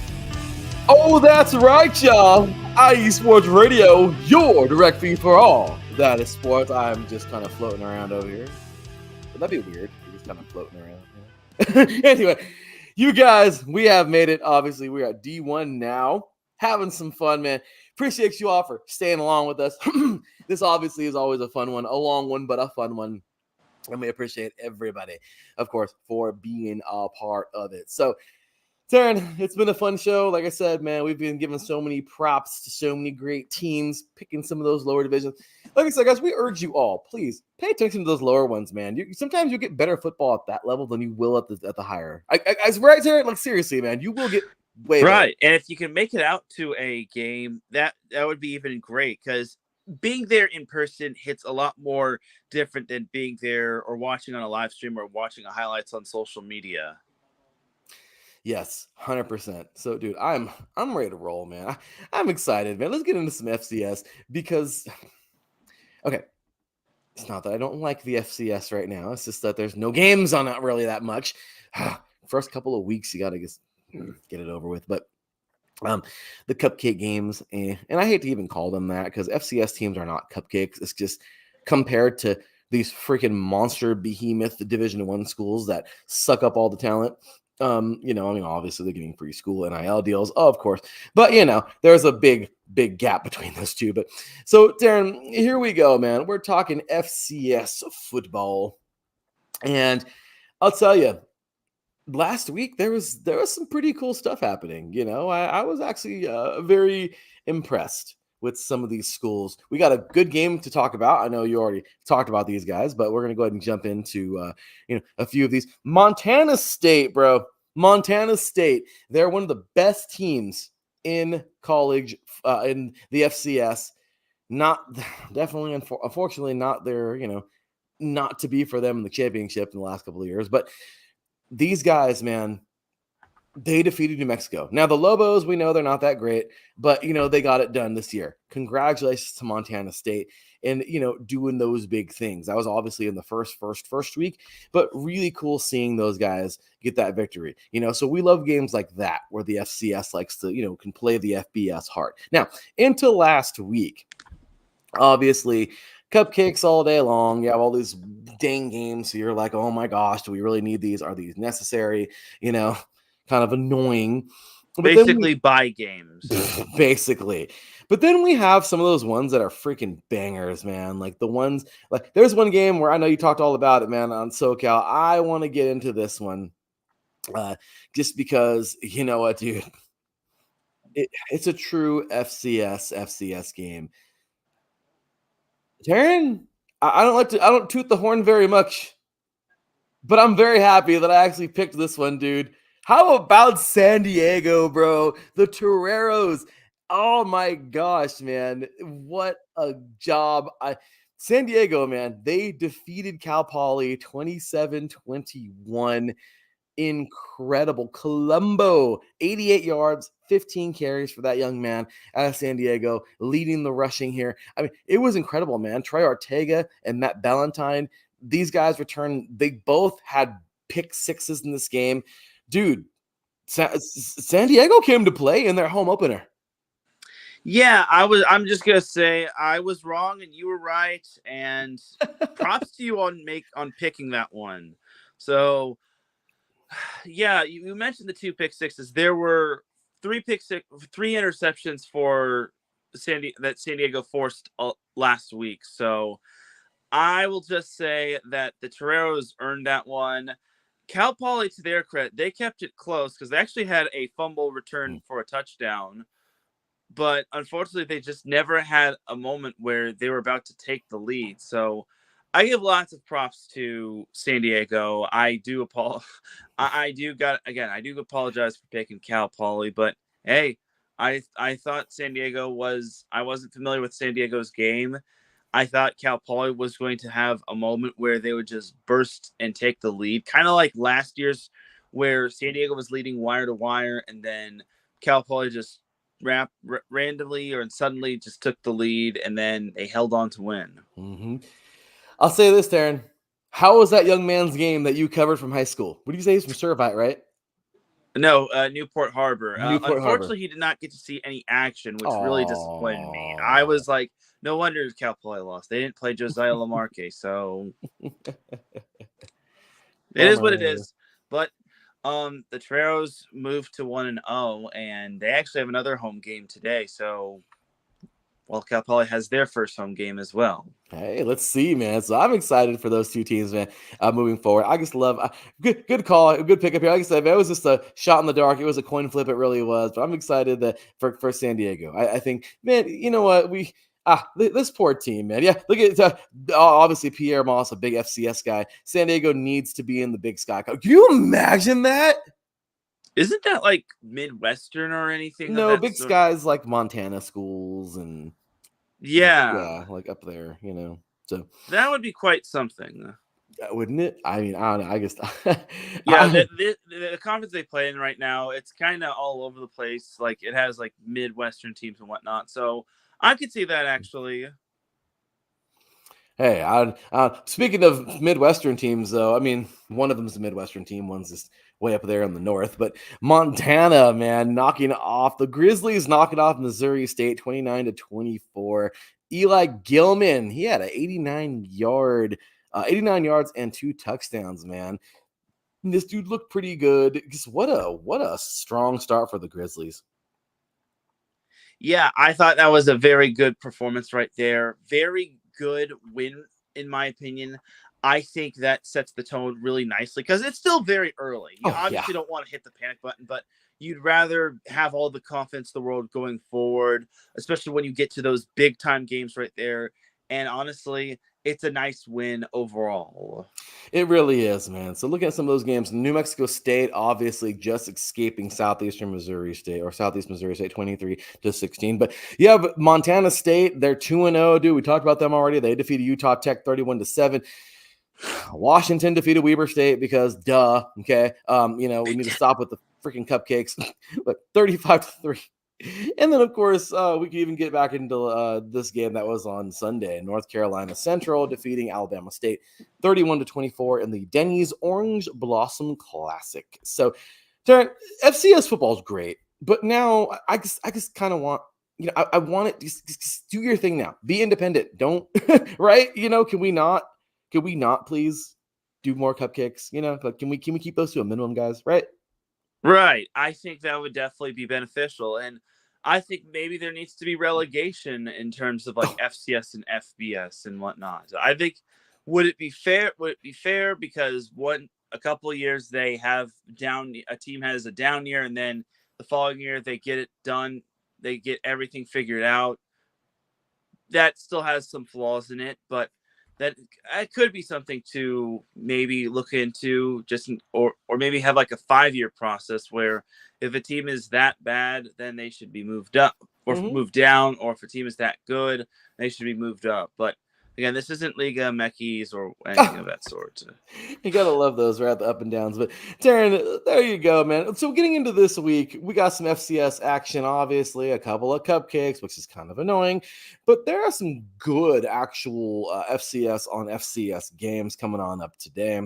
Oh, that's right, y'all. IE Sports Radio, your direct feed for all that is sports. I'm just kind of floating around over here. Would that be weird? Just kind of floating around. Anyway, you guys, we have made it. Obviously, we're at D1 now. Having some fun, man. Appreciate you all for staying along with us. This obviously is always a fun one, a long one, but a fun one. And we appreciate everybody, of course, for being a part of it. So, Teran, it's been a fun show. Like I said, man, we've been given so many props to so many great teams, picking some of those lower divisions. Like I said, guys, we urge you all, please pay attention to those lower ones, man. Sometimes you get better football at that level than you will at the higher. I right, Teran? Like, seriously, man, you will get way right. better. And if you can make it out to a game, that would be even great, because being there in person hits a lot more different than being there or watching on a live stream or watching highlights on social media. Yes, 100%. So, dude, I'm ready to roll, man. I'm excited, man. Let's get into some FCS because, okay, it's not that I don't like the FCS right now. It's just that there's no games on it really that much. First couple of weeks, you got to just get it over with. But the cupcake games, and I hate to even call them that because FCS teams are not cupcakes. It's just compared to these freaking monster behemoth Division I schools that suck up all the talent. Obviously they're getting free school NIL deals, of course, but there's a big gap between those two. But so, Teran, here we go, man. We're talking FCS football, and I'll tell you, last week there was some pretty cool stuff happening. I was actually very impressed with some of these schools. We got a good game to talk about. I know you already talked about these guys, but we're going to go ahead and jump into, a few of these. Montana State, bro. Montana State. They're one of the best teams in college, in the FCS. Unfortunately, not there, not to be for them in the championship in the last couple of years. But these guys, man, they defeated New Mexico. Now, the Lobos, we know they're not that great, but, they got it done this year. Congratulations to Montana State. and doing those big things. That was obviously in the first week, but really cool seeing those guys get that victory. So we love games like that where the FCS likes to can play the FBS hard. Now into last week, obviously cupcakes all day long. You have all these dang games. So you're like, oh my gosh, do we really need these? Are these necessary? Kind of annoying. But basically buy games. Basically. But then we have some of those ones that are freaking bangers, man. Like the ones, like there's one game where I know you talked all about it, man, on SoCal. I want to get into this one just because, you know what, dude? It's a true FCS game. Teran, I don't toot the horn very much, but I'm very happy that I actually picked this one, dude. How about San Diego, bro? The Toreros. Oh my gosh, man. What a job. San Diego, man, they defeated Cal Poly 27-21. Incredible. Colombo, 88 yards, 15 carries for that young man out of San Diego, leading the rushing here. I mean, it was incredible, man. Troy Ortega and Matt Ballantyne, these guys returned. They both had pick sixes in this game. Dude, San Diego came to play in their home opener. Yeah, I'm just gonna say I was wrong and you were right, and props to you on picking that one. So yeah, you mentioned the 2 pick sixes. There were 3 interceptions for San Diego forced last week. So I will just say that the Toreros earned that one. Cal Poly, to their credit, they kept it close because they actually had a fumble return for a touchdown. But unfortunately, they just never had a moment where they were about to take the lead. So I give lots of props to San Diego. I do apologize for picking Cal Poly, but hey, I thought San Diego I wasn't familiar with San Diego's game. I thought Cal Poly was going to have a moment where they would just burst and take the lead, kind of like last year's where San Diego was leading wire to wire, and then Cal Poly just randomly or suddenly just took the lead, and then they held on to win. Mm-hmm. I'll say this, Teran. How was that young man's game that you covered from high school? What do you say? He's from Servite, right? No, Newport Harbor. Unfortunately, Harbor. He did not get to see any action, which really disappointed me. I was like, no wonder Cal Poly lost. They didn't play Josiah Lamarque, so it is what it is. But the Toreros moved to 1-0, and they actually have another home game today. So, well, Cal Poly has their first home game as well. Hey, let's see, man. So I'm excited for those two teams, man, moving forward. I just love good call, good pickup here. Like I said, it was just a shot in the dark. It was a coin flip. It really was. But I'm excited that for San Diego. I think, man, you know what? This poor team, man. Yeah, look at obviously Pierre Moss, a big FCS guy. San Diego needs to be in the Big Sky. Can you imagine that? Isn't that like Midwestern or anything? No, Big Sky's like Montana schools and yeah, like up there, So that would be quite something, wouldn't it? I mean, I don't know. I guess. Yeah, the conference they play in right now, it's kind of all over the place. Like it has like Midwestern teams and whatnot. So I could see that actually. Hey, speaking of Midwestern teams, though, I mean, one of them's a Midwestern team, one's just way up there in the north. But Montana, man, knocking off the Grizzlies, knocking off Missouri State 29-24. Eli Gilman, he had an 89 yards and 2 touchdowns, man. And this dude looked pretty good. Just what a strong start for the Grizzlies. Yeah, I thought that was a very good performance right there. Very good win, in my opinion. I think that sets the tone really nicely because it's still very early. You obviously don't want to hit the panic button, but you'd rather have all the confidence in the world going forward, especially when you get to those big time games right there. And honestly, it's a nice win overall. It really is, man. So looking at some of those games, New Mexico State obviously just escaping Southeast Missouri State 23-16. But yeah, but Montana State, they're 2-0, dude. We talked about them already. They defeated Utah Tech 31-7. Washington defeated Weber State because duh. Okay. We need to stop with the freaking cupcakes. But 35-3. And then, of course, we can even get back into this game that was on Sunday. North Carolina Central defeating Alabama State 31-24 in the Denny's Orange Blossom Classic. So, Darren, FCS football is great, but now I just kind of want, I want it. Just do your thing now. Be independent. Don't right. Can we not? Can we not please do more cupcakes? Like, can we keep those to a minimum, guys? Right? Right. I think that would definitely be beneficial. And I think maybe there needs to be relegation in terms of like FCS and FBS and whatnot. I think would it be fair? Would it be fair because a couple of years they have a team has a down year, and then the following year they get it done, they get everything figured out. That still has some flaws in it, but that it could be something to maybe look into, or maybe have like a 5-year process where if a team is that bad, then they should be moved up or moved down, or if a team is that good, they should be moved up. But again, this isn't Liga Mekis or anything of that sort. You gotta love those, right? The up and downs. But Taryn, there you go, man. So getting into this week, we got some FCS action, obviously, a couple of cupcakes, which is kind of annoying, but there are some good actual FCS on FCS games coming on up today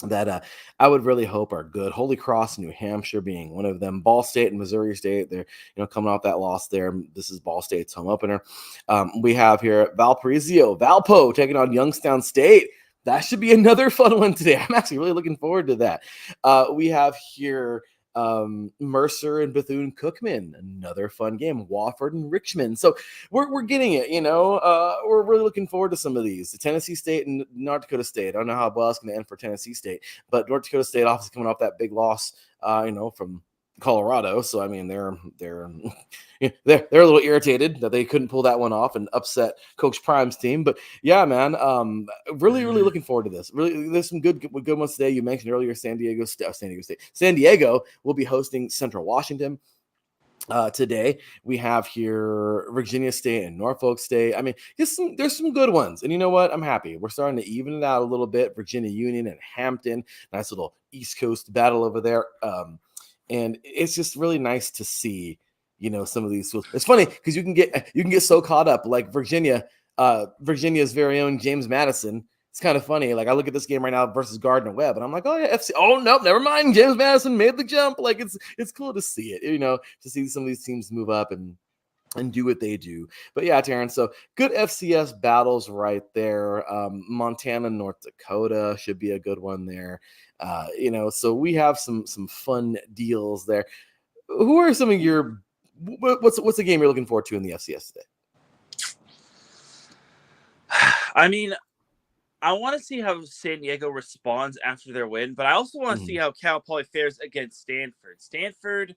that I would really hope are good. Holy Cross, New Hampshire being one of them. Ball State and Missouri State, they're coming off that loss there. This is Ball State's home opener. We have here Valpo taking on Youngstown State. That should be another fun one today. I'm actually really looking forward to that. We have here Mercer and Bethune-Cookman, another fun game. Wofford and Richmond. So we're getting it, we're really looking forward to some of these. The Tennessee State and North Dakota State. I don't know how well it's going to end for Tennessee State, but North Dakota State obviously coming off that big loss, from Colorado. So I mean, they're a little irritated that they couldn't pull that one off and upset Coach Prime's team. But yeah, man, really looking forward to this. Really, there's some good ones today. You mentioned earlier San Diego will be hosting Central Washington. Today we have here Virginia State and Norfolk State. I mean, there's some good ones, and you know what? I'm happy. We're starting to even it out a little bit. Virginia Union and Hampton, nice little East Coast battle over there. And it's just really nice to see, some of these schools. It's funny because you can get so caught up, like Virginia's very own James Madison. It's kind of funny. Like I look at this game right now versus Gardner Webb, and I'm like, oh yeah, FC. Oh no, never mind. James Madison made the jump. Like it's cool to see it, to see some of these teams move up and do what they do. But yeah, Terrence, so good FCS battles right there. Montana, North Dakota should be a good one there. So we have some fun deals there. Who are some of your what's the game you're looking forward to in the FCS today? I mean, I want to see how San Diego responds after their win, but I also want to see how Cal Poly fares against Stanford.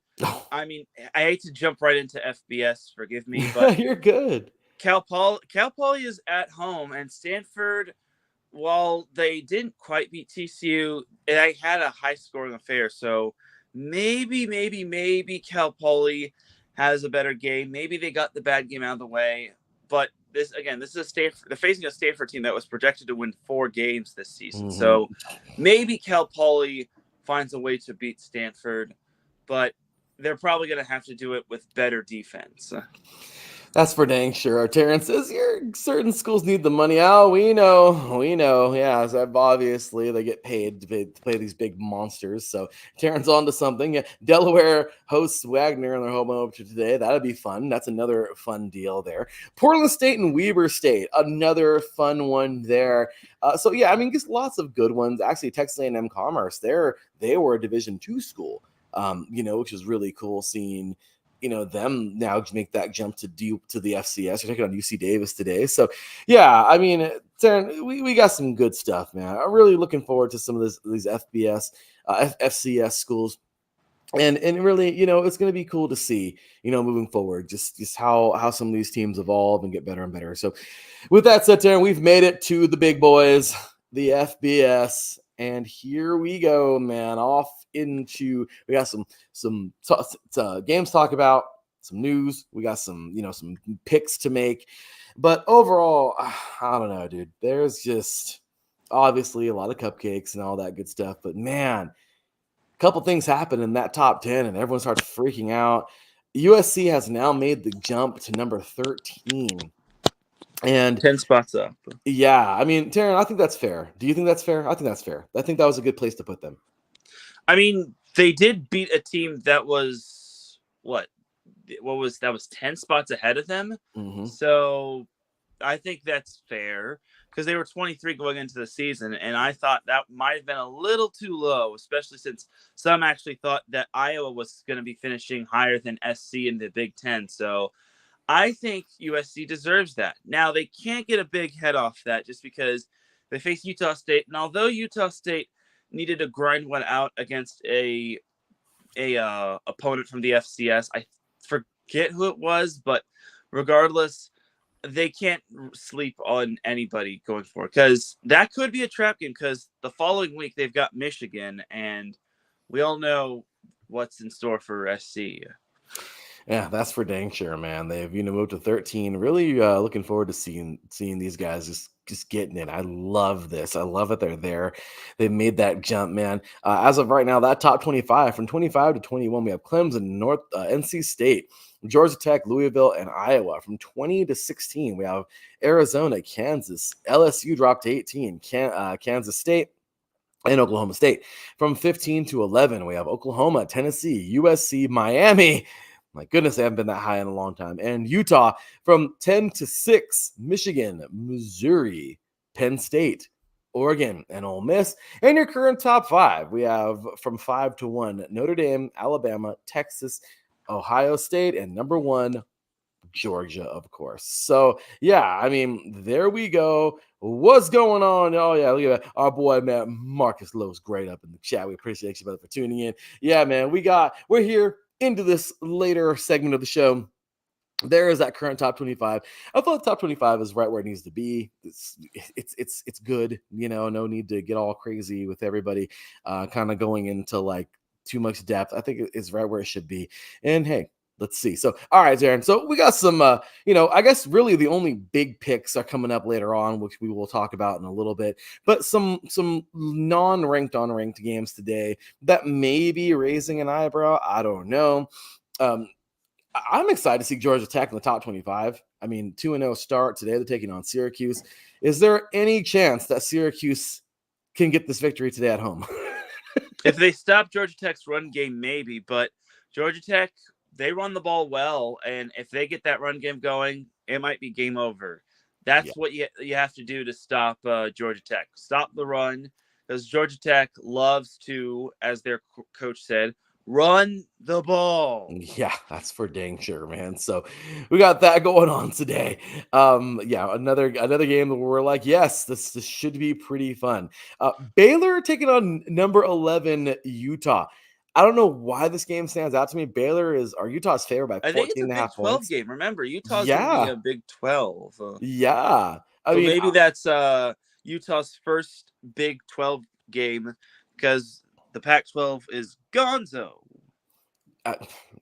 I mean, I hate to jump right into FBS, forgive me, but you're good. Cal Poly is at home, and Stanford, while they didn't quite beat TCU, they had a high-scoring affair. So maybe Cal Poly has a better game. Maybe they got the bad game out of the way, but this is a Stanford. They're facing a Stanford team that was projected to win 4 games this season. So maybe Cal Poly finds a way to beat Stanford, but they're probably going to have to do it with better defense. That's for dang sure. Terrence says certain schools need the money. Oh, we know. Yeah, so obviously they get paid to play these big monsters. So Terrence on to something. Yeah, Delaware hosts Wagner in their home opener today. That'll be fun. That's another fun deal there. Portland State and Weber State, another fun one there. So yeah, I mean, just lots of good ones. Actually, Texas A&M Commerce, they were a Division II school, which was really cool seeing them now make that jump to the FCS. You're taking on UC Davis today. So, yeah, I mean, Taryn, we got some good stuff, man. I'm really looking forward to some of these FCS schools. And really, it's going to be cool to see, moving forward, just how some of these teams evolve and get better and better. So with that said, Taryn, we've made it to the big boys, the FBS. And here we go, man, we got some games to talk about, some news. We got some picks to make. But overall, I don't know, dude. There's just obviously a lot of cupcakes and all that good stuff. But, man, a couple things happen in that top 10, and everyone starts freaking out. USC has now made the jump to number 13. And 10 spots up. yeah, I mean, Teran, I think that's fair. Do you think that's fair? I think that's fair. I think that was a good place to put them. I mean, they did beat a team that was what was 10 spots ahead of them. Mm-hmm. So I think that's fair because they were 23 going into the season, and I thought that might have been a little too low, especially since some actually thought that Iowa was going to be finishing higher than SC in the Big Ten. So I think USC deserves that. Now, they can't get a big head off that just because they face Utah State, and although Utah State needed to grind one out against a opponent from the FCS, I forget who it was, but regardless, they can't sleep on anybody going forward because that could be a trap game because the following week they've got Michigan, and we all know what's in store for SC. Yeah, that's for dang sure, man. They've moved to 13. Really looking forward to seeing these guys just getting it. I love this. I love that they're there. They've made that jump, man. As of right now, that top 25 from 25 to 21, we have Clemson, NC State, Georgia Tech, Louisville, and Iowa. From 20 to 16, we have Arizona, Kansas, LSU dropped to 18, Kansas State, and Oklahoma State. From 15 to 11, we have Oklahoma, Tennessee, USC, Miami. My goodness, they haven't been that high in a long time. And Utah. From 10 to 6, Michigan, Missouri, Penn State, Oregon, and Ole Miss. And your current top 5, we have from 5 to 1, Notre Dame, Alabama, Texas, Ohio State, and number 1, Georgia, of course. So, yeah, I mean, there we go. What's going on? Oh, yeah, look at that. Our boy, man, Marcus Lowe's great up in the chat. We appreciate you, brother, for tuning in. Yeah, man, we're here into this later segment of the show. There is that current top 25. I thought the top 25 is right where it needs to be. It's good, no need to get all crazy with everybody kind of going into like too much depth. I think it's right where it should be. And hey, let's see. So, all right, Teran. So we got some, I guess really the only big picks are coming up later on, which we will talk about in a little bit. But some non-ranked unranked games today that may be raising an eyebrow. I don't know. I'm excited to see Georgia Tech in the top 25. I mean, 2-0 start today. They're taking on Syracuse. Is there any chance that Syracuse can get this victory today at home? If they stop Georgia Tech's run game, maybe. But Georgia Tech, they run the ball well, and if they get that run game going, it might be game over. That's what you have to do to stop Georgia Tech. Stop the run, because Georgia Tech loves to, as their coach said, run the ball. Yeah, that's for dang sure, man. So we got that going on today. Another game where we're like, yes, this should be pretty fun. Baylor taking on number 11 Utah. I don't know why this game stands out to me. Baylor are Utah's favorite by 14.5 points. I think it's a Big 12 game. Remember, Utah's going to be a Big 12. Yeah. I mean, maybe that's Utah's first Big 12 game because the Pac-12 is gonzo.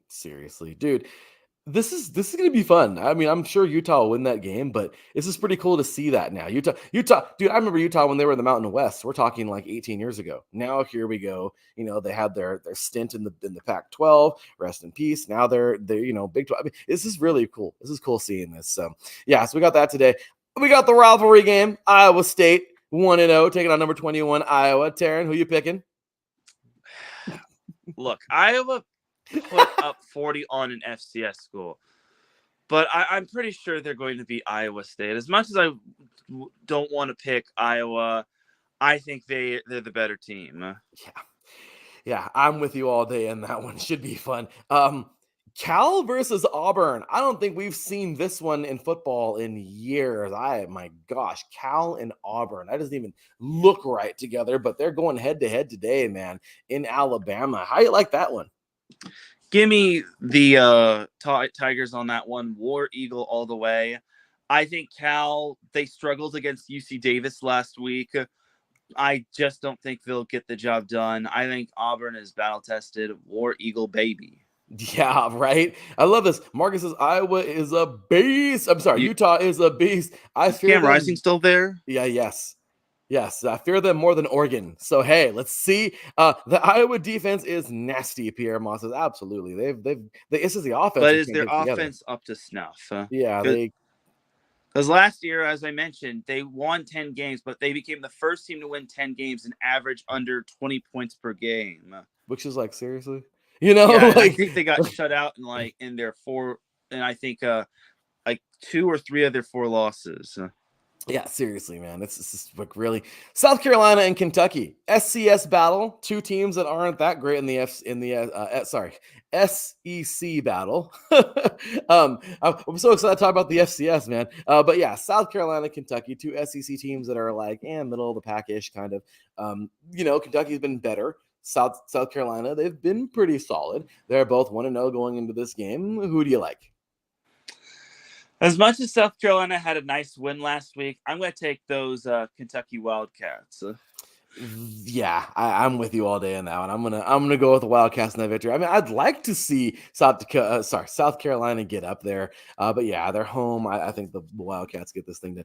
Seriously, dude. This is going to be fun. I mean, I'm sure Utah will win that game, but this is pretty cool to see that now. Utah, dude, I remember Utah when they were in the Mountain West. We're talking like 18 years ago. Now here we go. They had their stint in the Pac-12. Rest in peace. Now they're Big 12. I mean, this is really cool. This is cool seeing this. So yeah, so we got that today. We got the rivalry game. Iowa State 1-0 taking on number 21 Iowa. Teran, who you picking? Look, Iowa put up 40 on an FCS school, but I'm pretty sure they're going to beat Iowa State. As much as I don't want to pick Iowa, I think they're the better team. Yeah, I'm with you all day, and that one should be fun. Cal versus Auburn. I don't think we've seen this one in football in years. My gosh, Cal and Auburn. That doesn't even look right together, but they're going head to head today, man, in Alabama. How you like that one? Give me the Tigers on that one. War Eagle all the way. I think Cal, they struggled against UC Davis last week. I just don't think they'll get the job done. I think Auburn is battle-tested. War Eagle, baby. Yeah, right? I love this. Marcus says Iowa is a beast. I'm sorry, Utah is a beast. Is Cam Rising still there? Yeah, yes. Yes, I fear them more than Oregon. So hey, let's see. The Iowa defense is nasty. Pierre Moss says absolutely. This is the offense But we is can't their get it together. offense up to snuff? Yeah, Because last year, as I mentioned, they won 10 games, but they became the first team to win 10 games and average under 20 points per game. which is like seriously, Yeah, and I like think they got shut out in their four, and I think like 2 or 3 of their 4 losses. yeah, seriously, man. It's just like really South Carolina and Kentucky SCS battle. Two teams that aren't that great in the SEC battle. I'm so excited to talk about the FCS, man. But yeah, South Carolina, Kentucky, two SEC teams that are like middle of the pack-ish kind of. Kentucky's been better. South Carolina, they've been pretty solid. They're both 1-0 going into this game. Who do you like? As much as South Carolina had a nice win last week, I'm going to take those Kentucky Wildcats. Yeah, I'm with you all day on that one. I'm gonna go with the Wildcats in that victory. I mean, I'd like to see South Carolina get up there, but yeah, they're home. I think the Wildcats get this thing done.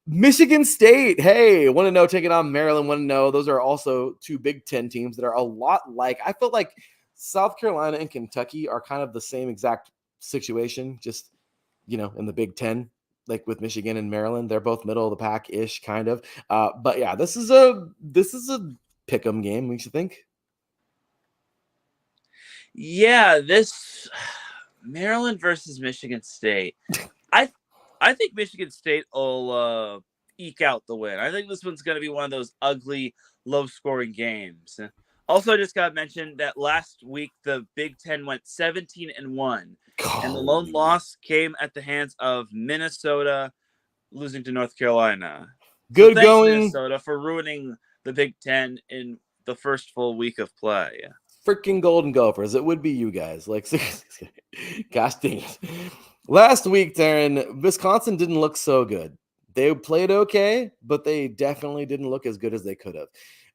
Michigan State, hey, 1-0 taking on Maryland. 1-0. Those are also two Big Ten teams that are a lot like. I feel like South Carolina and Kentucky are kind of the same exact situation, just in the Big Ten, like with Michigan and Maryland. They're both middle of the pack ish, kind of. But yeah, this is a pick'em game. We should think. Yeah, this Maryland versus Michigan State. I think Michigan State will eke out the win. I think this one's going to be one of those ugly, low-scoring games. Also, I just got to mention that last week the Big Ten went 17-1, and the lone loss came at the hands of Minnesota losing to North Carolina. Good thanks, going, Minnesota, for ruining the Big Ten in the first full week of play. Freaking Golden Gophers! It would be you guys. Like, gosh dang it! Last week, Teran, Wisconsin didn't look so good. They played okay, but they definitely didn't look as good as they could have.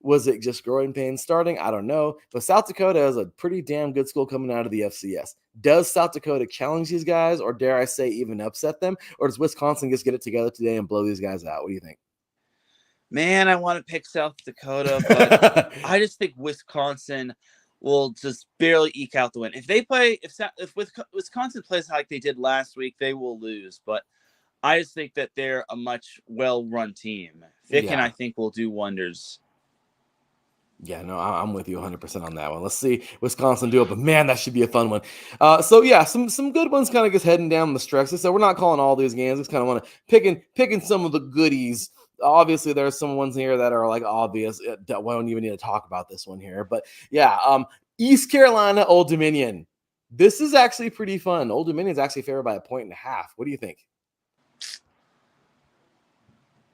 Was it just growing pains starting? I don't know. But South Dakota is a pretty damn good school coming out of the FCS. Does South Dakota challenge these guys, or dare I say even upset them? Or does Wisconsin just get it together today and blow these guys out? What do you think? Man, I want to pick South Dakota, but I just think Wisconsin will just barely eke out the win. If Wisconsin plays like they did last week, they will lose. But I just think that they're a much well-run team. Ficken, I think, will do wonders. Yeah, no, I'm with you 100% on that one. Let's see Wisconsin do it, but man, that should be a fun one. So yeah, some good ones kind of just heading down the stretch. So we're not calling all these games. Just kind of want to picking some of the goodies. Obviously, there's some ones here that are like obvious that we don't even need to talk about this one here. But yeah, East Carolina, Old Dominion. This is actually pretty fun. Old Dominion is actually favored by 1.5. What do you think?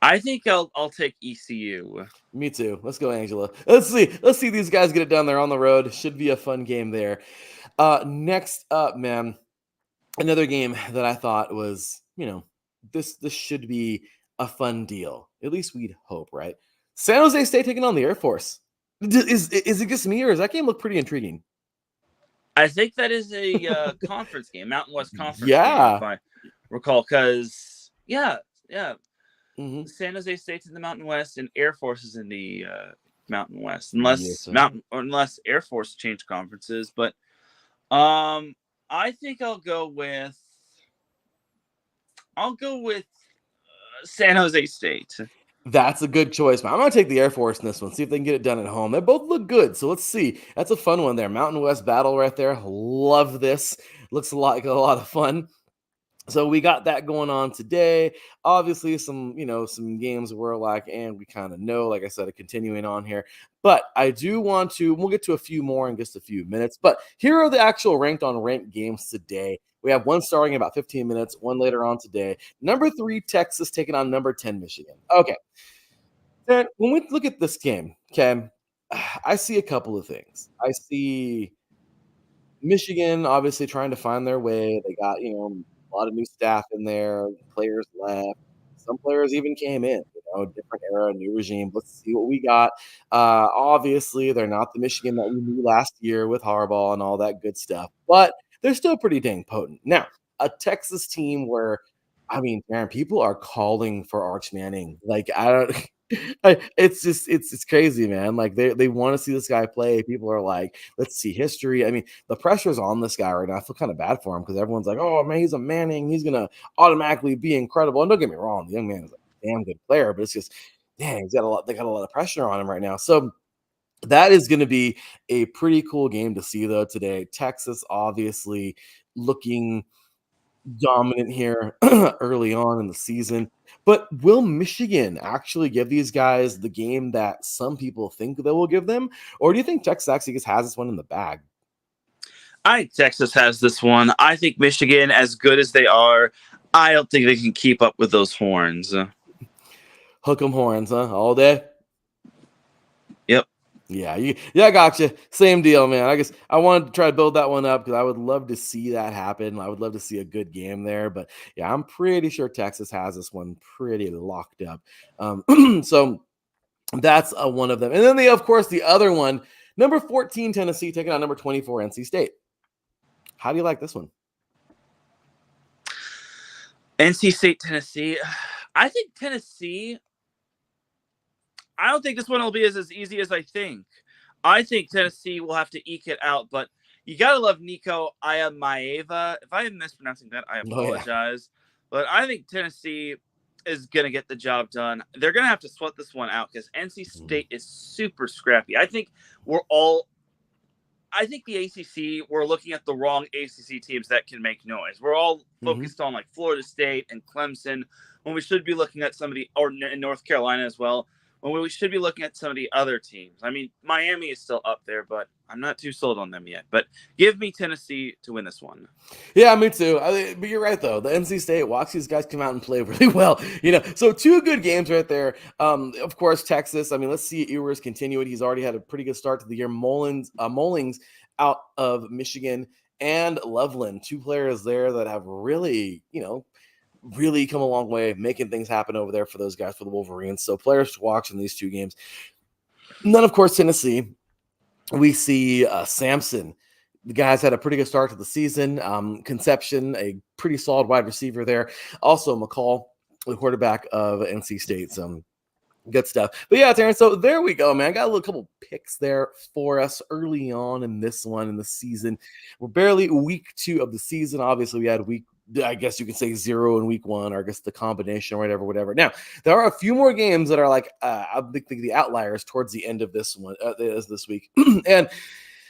I think I'll take ECU. Me too. Let's go, Angela. Let's see these guys get it done there on the road. Should be a fun game there. Next up, man, another game that I thought was, this should be a fun deal. At least we'd hope, right? San Jose State taking on the Air Force. Is it just me, or does that game look pretty intriguing? I think that is a conference game, Mountain West Conference game, if I recall. Because mm-hmm. San Jose State's in the Mountain West, and Air Force is in the Mountain West, unless Air Force changed conferences. But I think I'll go with San Jose State. That's a good choice, man. I'm going to take the Air Force in this one, see if they can get it done at home. They both look good, so let's see. That's a fun one there. Mountain West battle right there. Love this. Looks like a lot of fun. So we got that going on today. Obviously, some games we're like, and we kind of know, like I said, continuing on here. But I do want to, we'll get to a few more in just a few minutes. But here are the actual ranked games today. We have one starting in about 15 minutes, one later on today. Number 3, Texas taking on number 10, Michigan. Okay. Then when we look at this game, okay, I see a couple of things. I see Michigan obviously trying to find their way. They got, a lot of new staff in there, players left. Some players even came in, different era, new regime. Let's see what we got. Obviously, they're not the Michigan that we knew last year with Harbaugh and all that good stuff, but they're still pretty dang potent. Now, a Texas team where, man, people are calling for Arch Manning. Like, It's crazy, man. Like they want to see this guy play. People are like, let's see history. I mean, the pressure's on this guy right now. I feel kind of bad for him because everyone's like, oh man, he's a Manning. He's gonna automatically be incredible. And don't get me wrong, the young man is a damn good player, but it's just, dang, he's got a lot. They got a lot of pressure on him right now. So that is going to be a pretty cool game to see though today. Texas obviously looking dominant here early on in the season. But will Michigan actually give these guys the game that some people think they will give them? Or do you think Texas actually just has this one in the bag? I think Texas has this one. I think Michigan, as good as they are, I don't think they can keep up with those horns. Hook 'em horns, huh? All day? Yep. Yeah, I got you. Same deal, man. I guess I wanted to try to build that one up because I would love to see that happen. I would love to see a good game there. But yeah, I'm pretty sure Texas has this one pretty locked up. So that's one of them. And then of course, the other one, number 14 Tennessee taking on number 24 NC State. How do you like this one? NC State, Tennessee. I think Tennessee. I don't think this one will be as easy as I think. I think Tennessee will have to eke it out, but you got to love Nico Iamaleava. If I am mispronouncing that, I apologize. But I think Tennessee is going to get the job done. They're going to have to sweat this one out because NC State is super scrappy. I think the ACC, we're looking at the wrong ACC teams that can make noise. We're all focused on like Florida State and Clemson when we should be looking at somebody, or in North Carolina as well, when we should be looking at some of the other teams. I mean, Miami is still up there, but I'm not too sold on them yet. But give me Tennessee to win this one. Yeah, me too. But you're right, though. The NC State, watch these guys come out and play really well. So two good games right there. Of course, Texas. I mean, let's see Ewers continue it. He's already had a pretty good start to the year. Mullings out of Michigan, and Loveland, two players there that have really, really come a long way, making things happen over there for those guys, for the Wolverines. So players to watch in these two games. And then, of course, Tennessee, we see Sampson. The guy's had a pretty good start to the season. Conception, a pretty solid wide receiver there. Also, McCall, the quarterback of NC State. So good stuff. But yeah, Teran, so there we go, man. I got a couple picks there for us early on in this one in the season. We're barely week 2 of the season. Obviously, we had I guess you can say 0 in week 1, or I guess the combination or whatever. Now, there are a few more games that are like, I think the outliers towards the end of this one, this week. And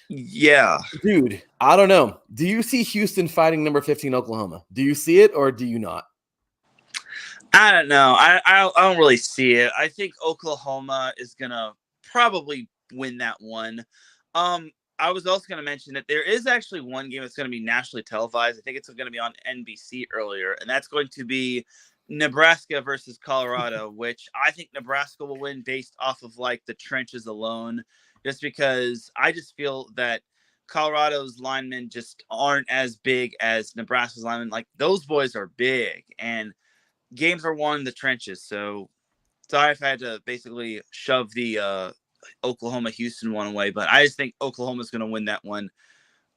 yeah, dude, I don't know. Do you see Houston fighting number 15 Oklahoma? Do you see it or do you not? I don't know. I don't really see it. I think Oklahoma is going to probably win that one. I was also going to mention that there is actually one game that's going to be nationally televised. I think it's going to be on NBC earlier, and that's going to be Nebraska versus Colorado, which I think Nebraska will win based off of like the trenches alone, just because I just feel that Colorado's linemen just aren't as big as Nebraska's linemen. Like those boys are big, and games are won in the trenches. So sorry if I had to basically shove the Oklahoma-Houston one away, but I just think Oklahoma's going to win that one.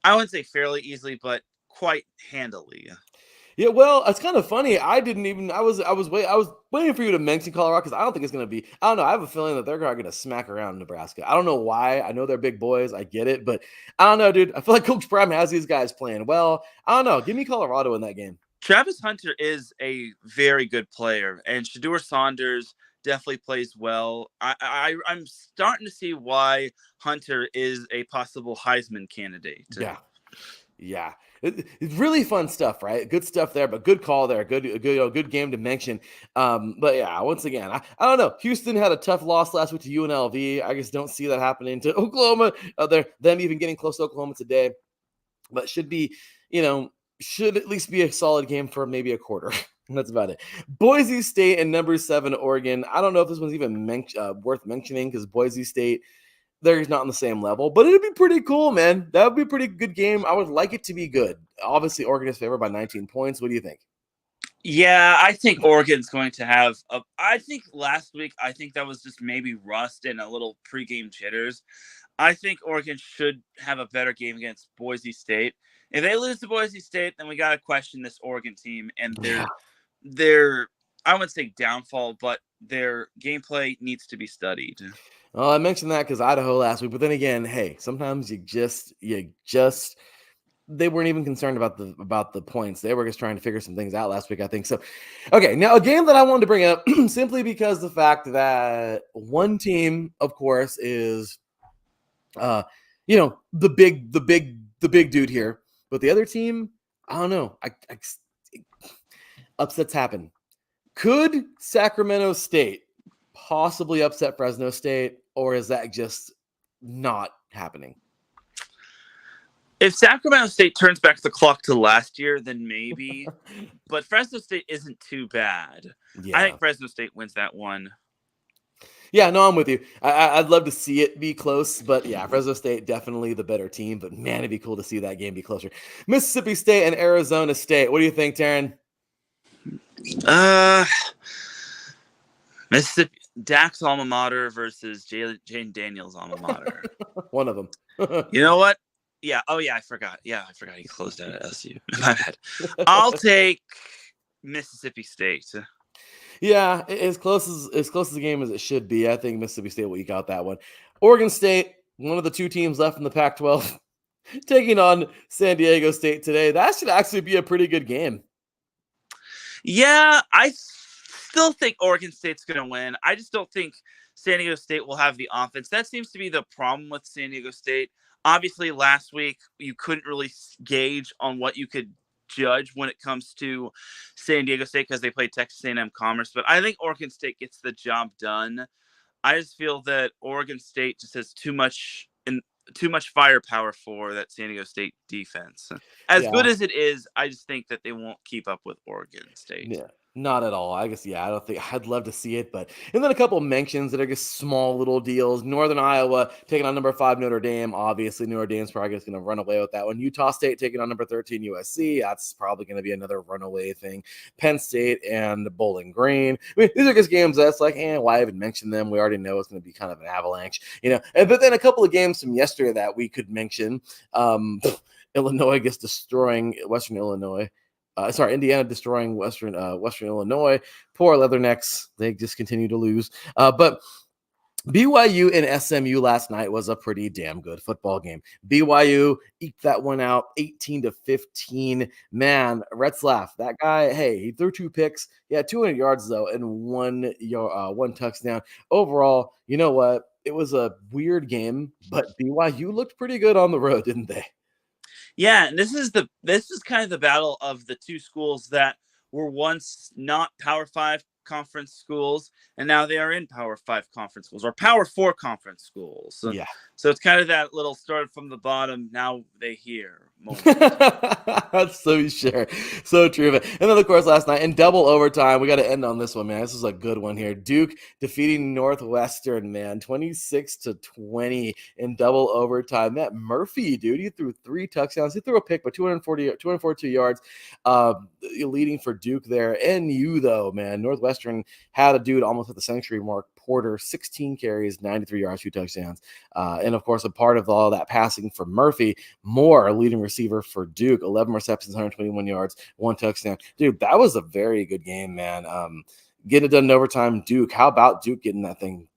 I wouldn't say fairly easily, but quite handily. Yeah, well, it's kind of funny. I was waiting for you to mention Colorado because I don't think it's going to be. I don't know. I have a feeling that they're going to smack around Nebraska. I don't know why. I know they're big boys. I get it, but I don't know, dude. I feel like Coach Prime has these guys playing well. I don't know. Give me Colorado in that game. Travis Hunter is a very good player, and Shedeur Saunders definitely plays well. I'm starting to see why Hunter is a possible Heisman candidate. Yeah. It's really fun stuff, right? Good stuff there, but good call there. Good game to mention. But yeah, once again, I don't know. Houston had a tough loss last week to UNLV. I just don't see that happening to Oklahoma. Them even getting close to Oklahoma today, but should at least be a solid game for maybe a quarter. That's about it. Boise State and number 7 Oregon. I don't know if this one's even worth mentioning because Boise State, they're not on the same level, but it'd be pretty cool, man. That would be a pretty good game. I would like it to be good. Obviously, Oregon is favored by 19 points. What do you think? Yeah, I think Oregon's going to have I think last week, I think that was just maybe rust and a little pregame jitters. I think Oregon should have a better game against Boise State. If they lose to Boise State, then we got to question this Oregon team and their I wouldn't say downfall, but their gameplay needs to be studied. Well, I mentioned that because Idaho last week, but then again, hey, sometimes you just they weren't even concerned about the points. They were just trying to figure some things out last week, I think. So, okay, now a game that I wanted to bring up simply because the fact that one team, of course, is the big dude here, but the other team, I don't know. Upsets happen. Could Sacramento State possibly upset Fresno State, or is that just not happening? If Sacramento State turns back the clock to last year, then maybe. But Fresno State isn't too bad. Yeah. I think Fresno State wins that one. Yeah, no, I'm with you. I'd love to see it be close, but yeah, Fresno State definitely the better team. But man, it'd be cool to see that game be closer. Mississippi State and Arizona State. What do you think, Teran? Mississippi, Dak's alma mater versus Jane Daniels' alma mater. One of them. You know what? Yeah. Oh, yeah. I forgot. Yeah, I forgot he closed out at SU. My bad. I'll take Mississippi State. Yeah, as close as a game as it should be. I think Mississippi State will eke out that one. Oregon State, one of the two teams left in the Pac-12, taking on San Diego State today. That should actually be a pretty good game. Yeah, I still think Oregon State's going to win. I just don't think San Diego State will have the offense. That seems to be the problem with San Diego State. Obviously, last week, you couldn't really gauge on what you could judge when it comes to San Diego State because they played Texas A&M Commerce. But I think Oregon State gets the job done. I just feel that Oregon State just has too much firepower for that San Diego State defense. As good as it is, I just think that they won't keep up with Oregon State. Yeah. Not at all. I guess, I don't think I'd love to see it, but and then a couple of mentions that are just small little deals. Northern Iowa taking on number 5 Notre Dame. Obviously, Notre Dame's probably just going to run away with that one. Utah State taking on number 13 USC. That's probably going to be another runaway thing. Penn State and Bowling Green. I mean, these are just games that's like, why even mention them? We already know it's going to be kind of an avalanche, But then a couple of games from yesterday that we could mention. Illinois gets destroying Western Illinois. Indiana destroying Western Illinois. Poor Leathernecks. They just continue to lose. But BYU and SMU last night was a pretty damn good football game. BYU eked that one out 18-15. Man, Retzlaff, that guy, he threw 2 picks. He had 200 yards, though, and one touchdown. Overall, you know what? It was a weird game, but BYU looked pretty good on the road, didn't they? Yeah, and this is kind of the battle of the two schools that were once not Power 5 conference schools, and now they are in Power 5 conference schools or Power 4 conference schools. So it's kind of that little started from the bottom, now they hear. That's so sure. So true. And then, of course, last night in double overtime, we got to end on this one, man. This is a good one here. Duke defeating Northwestern, man, 26-20 in double overtime. That Murphy, dude, he threw 3 touchdowns. He threw a pick, but 242 yards leading for Duke there. NU, though, man, Northwestern had a dude almost at the century mark. Porter, 16 carries, 93 yards, 2 touchdowns. And, of course, a part of all that passing for Murphy, Moore, leading receiver for Duke, 11 receptions, 121 yards, 1 touchdown. Dude, that was a very good game, man. Getting it done in overtime, Duke. How about Duke getting that thing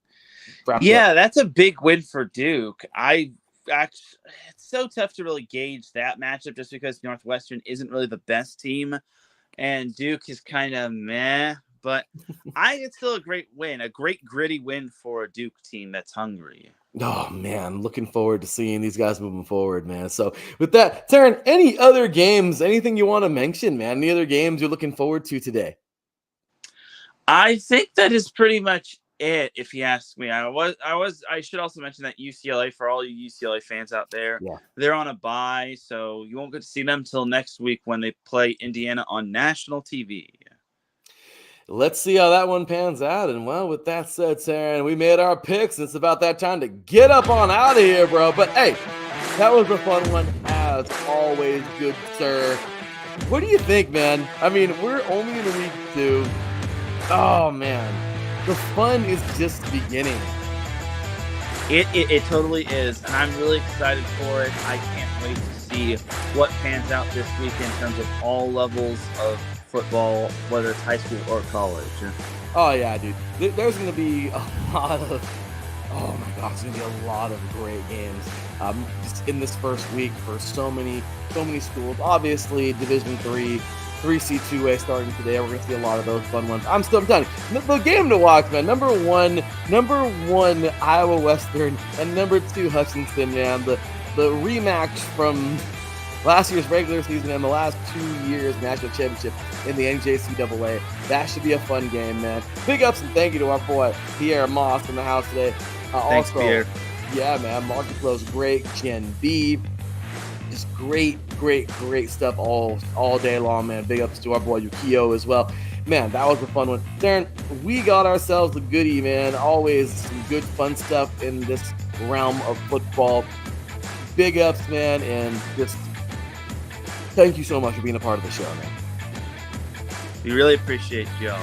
wrapped up? That's a big win for Duke. It's so tough to really gauge that matchup just because Northwestern isn't really the best team, and Duke is kind of meh. But it's still a great win, a great gritty win for a Duke team that's hungry. Oh, man, looking forward to seeing these guys moving forward, man. So with that, Teran, any other games, anything you want to mention, man? Any other games you're looking forward to today? I think that is pretty much it, if you ask me. I should also mention that UCLA, for all you UCLA fans out there, they're on a bye, so you won't get to see them till next week when they play Indiana on national TV. Let's see how that one pans out. And, well, with that said, Teran, we made our picks. It's about that time to get up on out of here, bro. But, hey, that was a fun one, as always, good sir. What do you think, man? I mean, we're only in week 2. Oh, man. The fun is just beginning. It totally is. And I'm really excited for it. I can't wait to see what pans out this week in terms of all levels of football, whether it's high school or college. Oh yeah, dude. There's going to be a lot of, oh my gosh, there's going to be a lot of great games just in this first week for so many schools. Obviously, Division 3, 3C2A starting today. We're going to see a lot of those fun ones. I'm telling you, the game to watch, man. Number one, Iowa Western, and number 2, Hutchinson, man. The rematch from last year's regular season and the last 2 years national championship in the NJCAA. That should be a fun game, man. Big ups and thank you to our boy Pierre Moss in the house today. Thanks, also, Pierre. Yeah, man. Market Flow's great. Gen B, just great stuff all day long, man. Big ups to our boy Yukio as well. Man, that was a fun one. Darren, we got ourselves a goodie, man. Always some good fun stuff in this realm of football. Big ups, man, and just thank you so much for being a part of the show, man. We really appreciate y'all.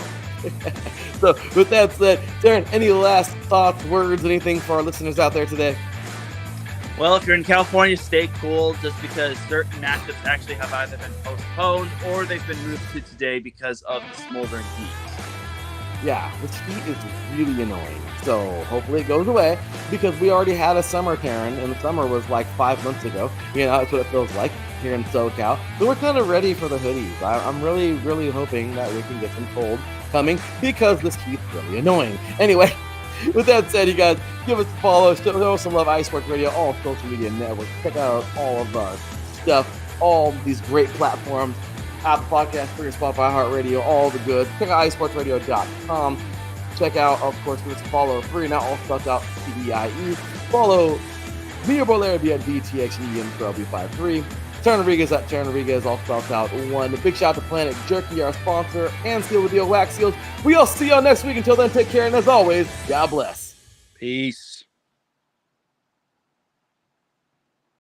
So, with that said, Darren, any last thoughts, words, anything for our listeners out there today? Well, if you're in California, stay cool, just because certain matchups actually have either been postponed or they've been moved to today because of the smoldering heat. Yeah, this heat is really annoying. So hopefully it goes away, because we already had a summer, Karen, and the summer was like 5 months ago. You know, that's what it feels like here in SoCal. So we're kind of ready for the hoodies. I'm really hoping that we can get some cold coming, because this heat's really annoying. Anyway, with that said, you guys, give us a follow, show some love, iSports Radio, all social media networks. Check out all of our stuff, all these great platforms. Apple Podcasts, Twitter, Spotify, iHeartRadio, all the good. Check out iSportsRadio.com. Check out, of course, give us a follow free, now all spelled out TEIE. Follow me or Larry at DTXE and B53. Teran Rodriguez at Teran Rodriguez, all spelled out one. A big shout out to Planet Jerky, our sponsor, and Seal the Deal Wax Seals. We'll see y'all next week. Until then, take care, and as always, God bless. Peace.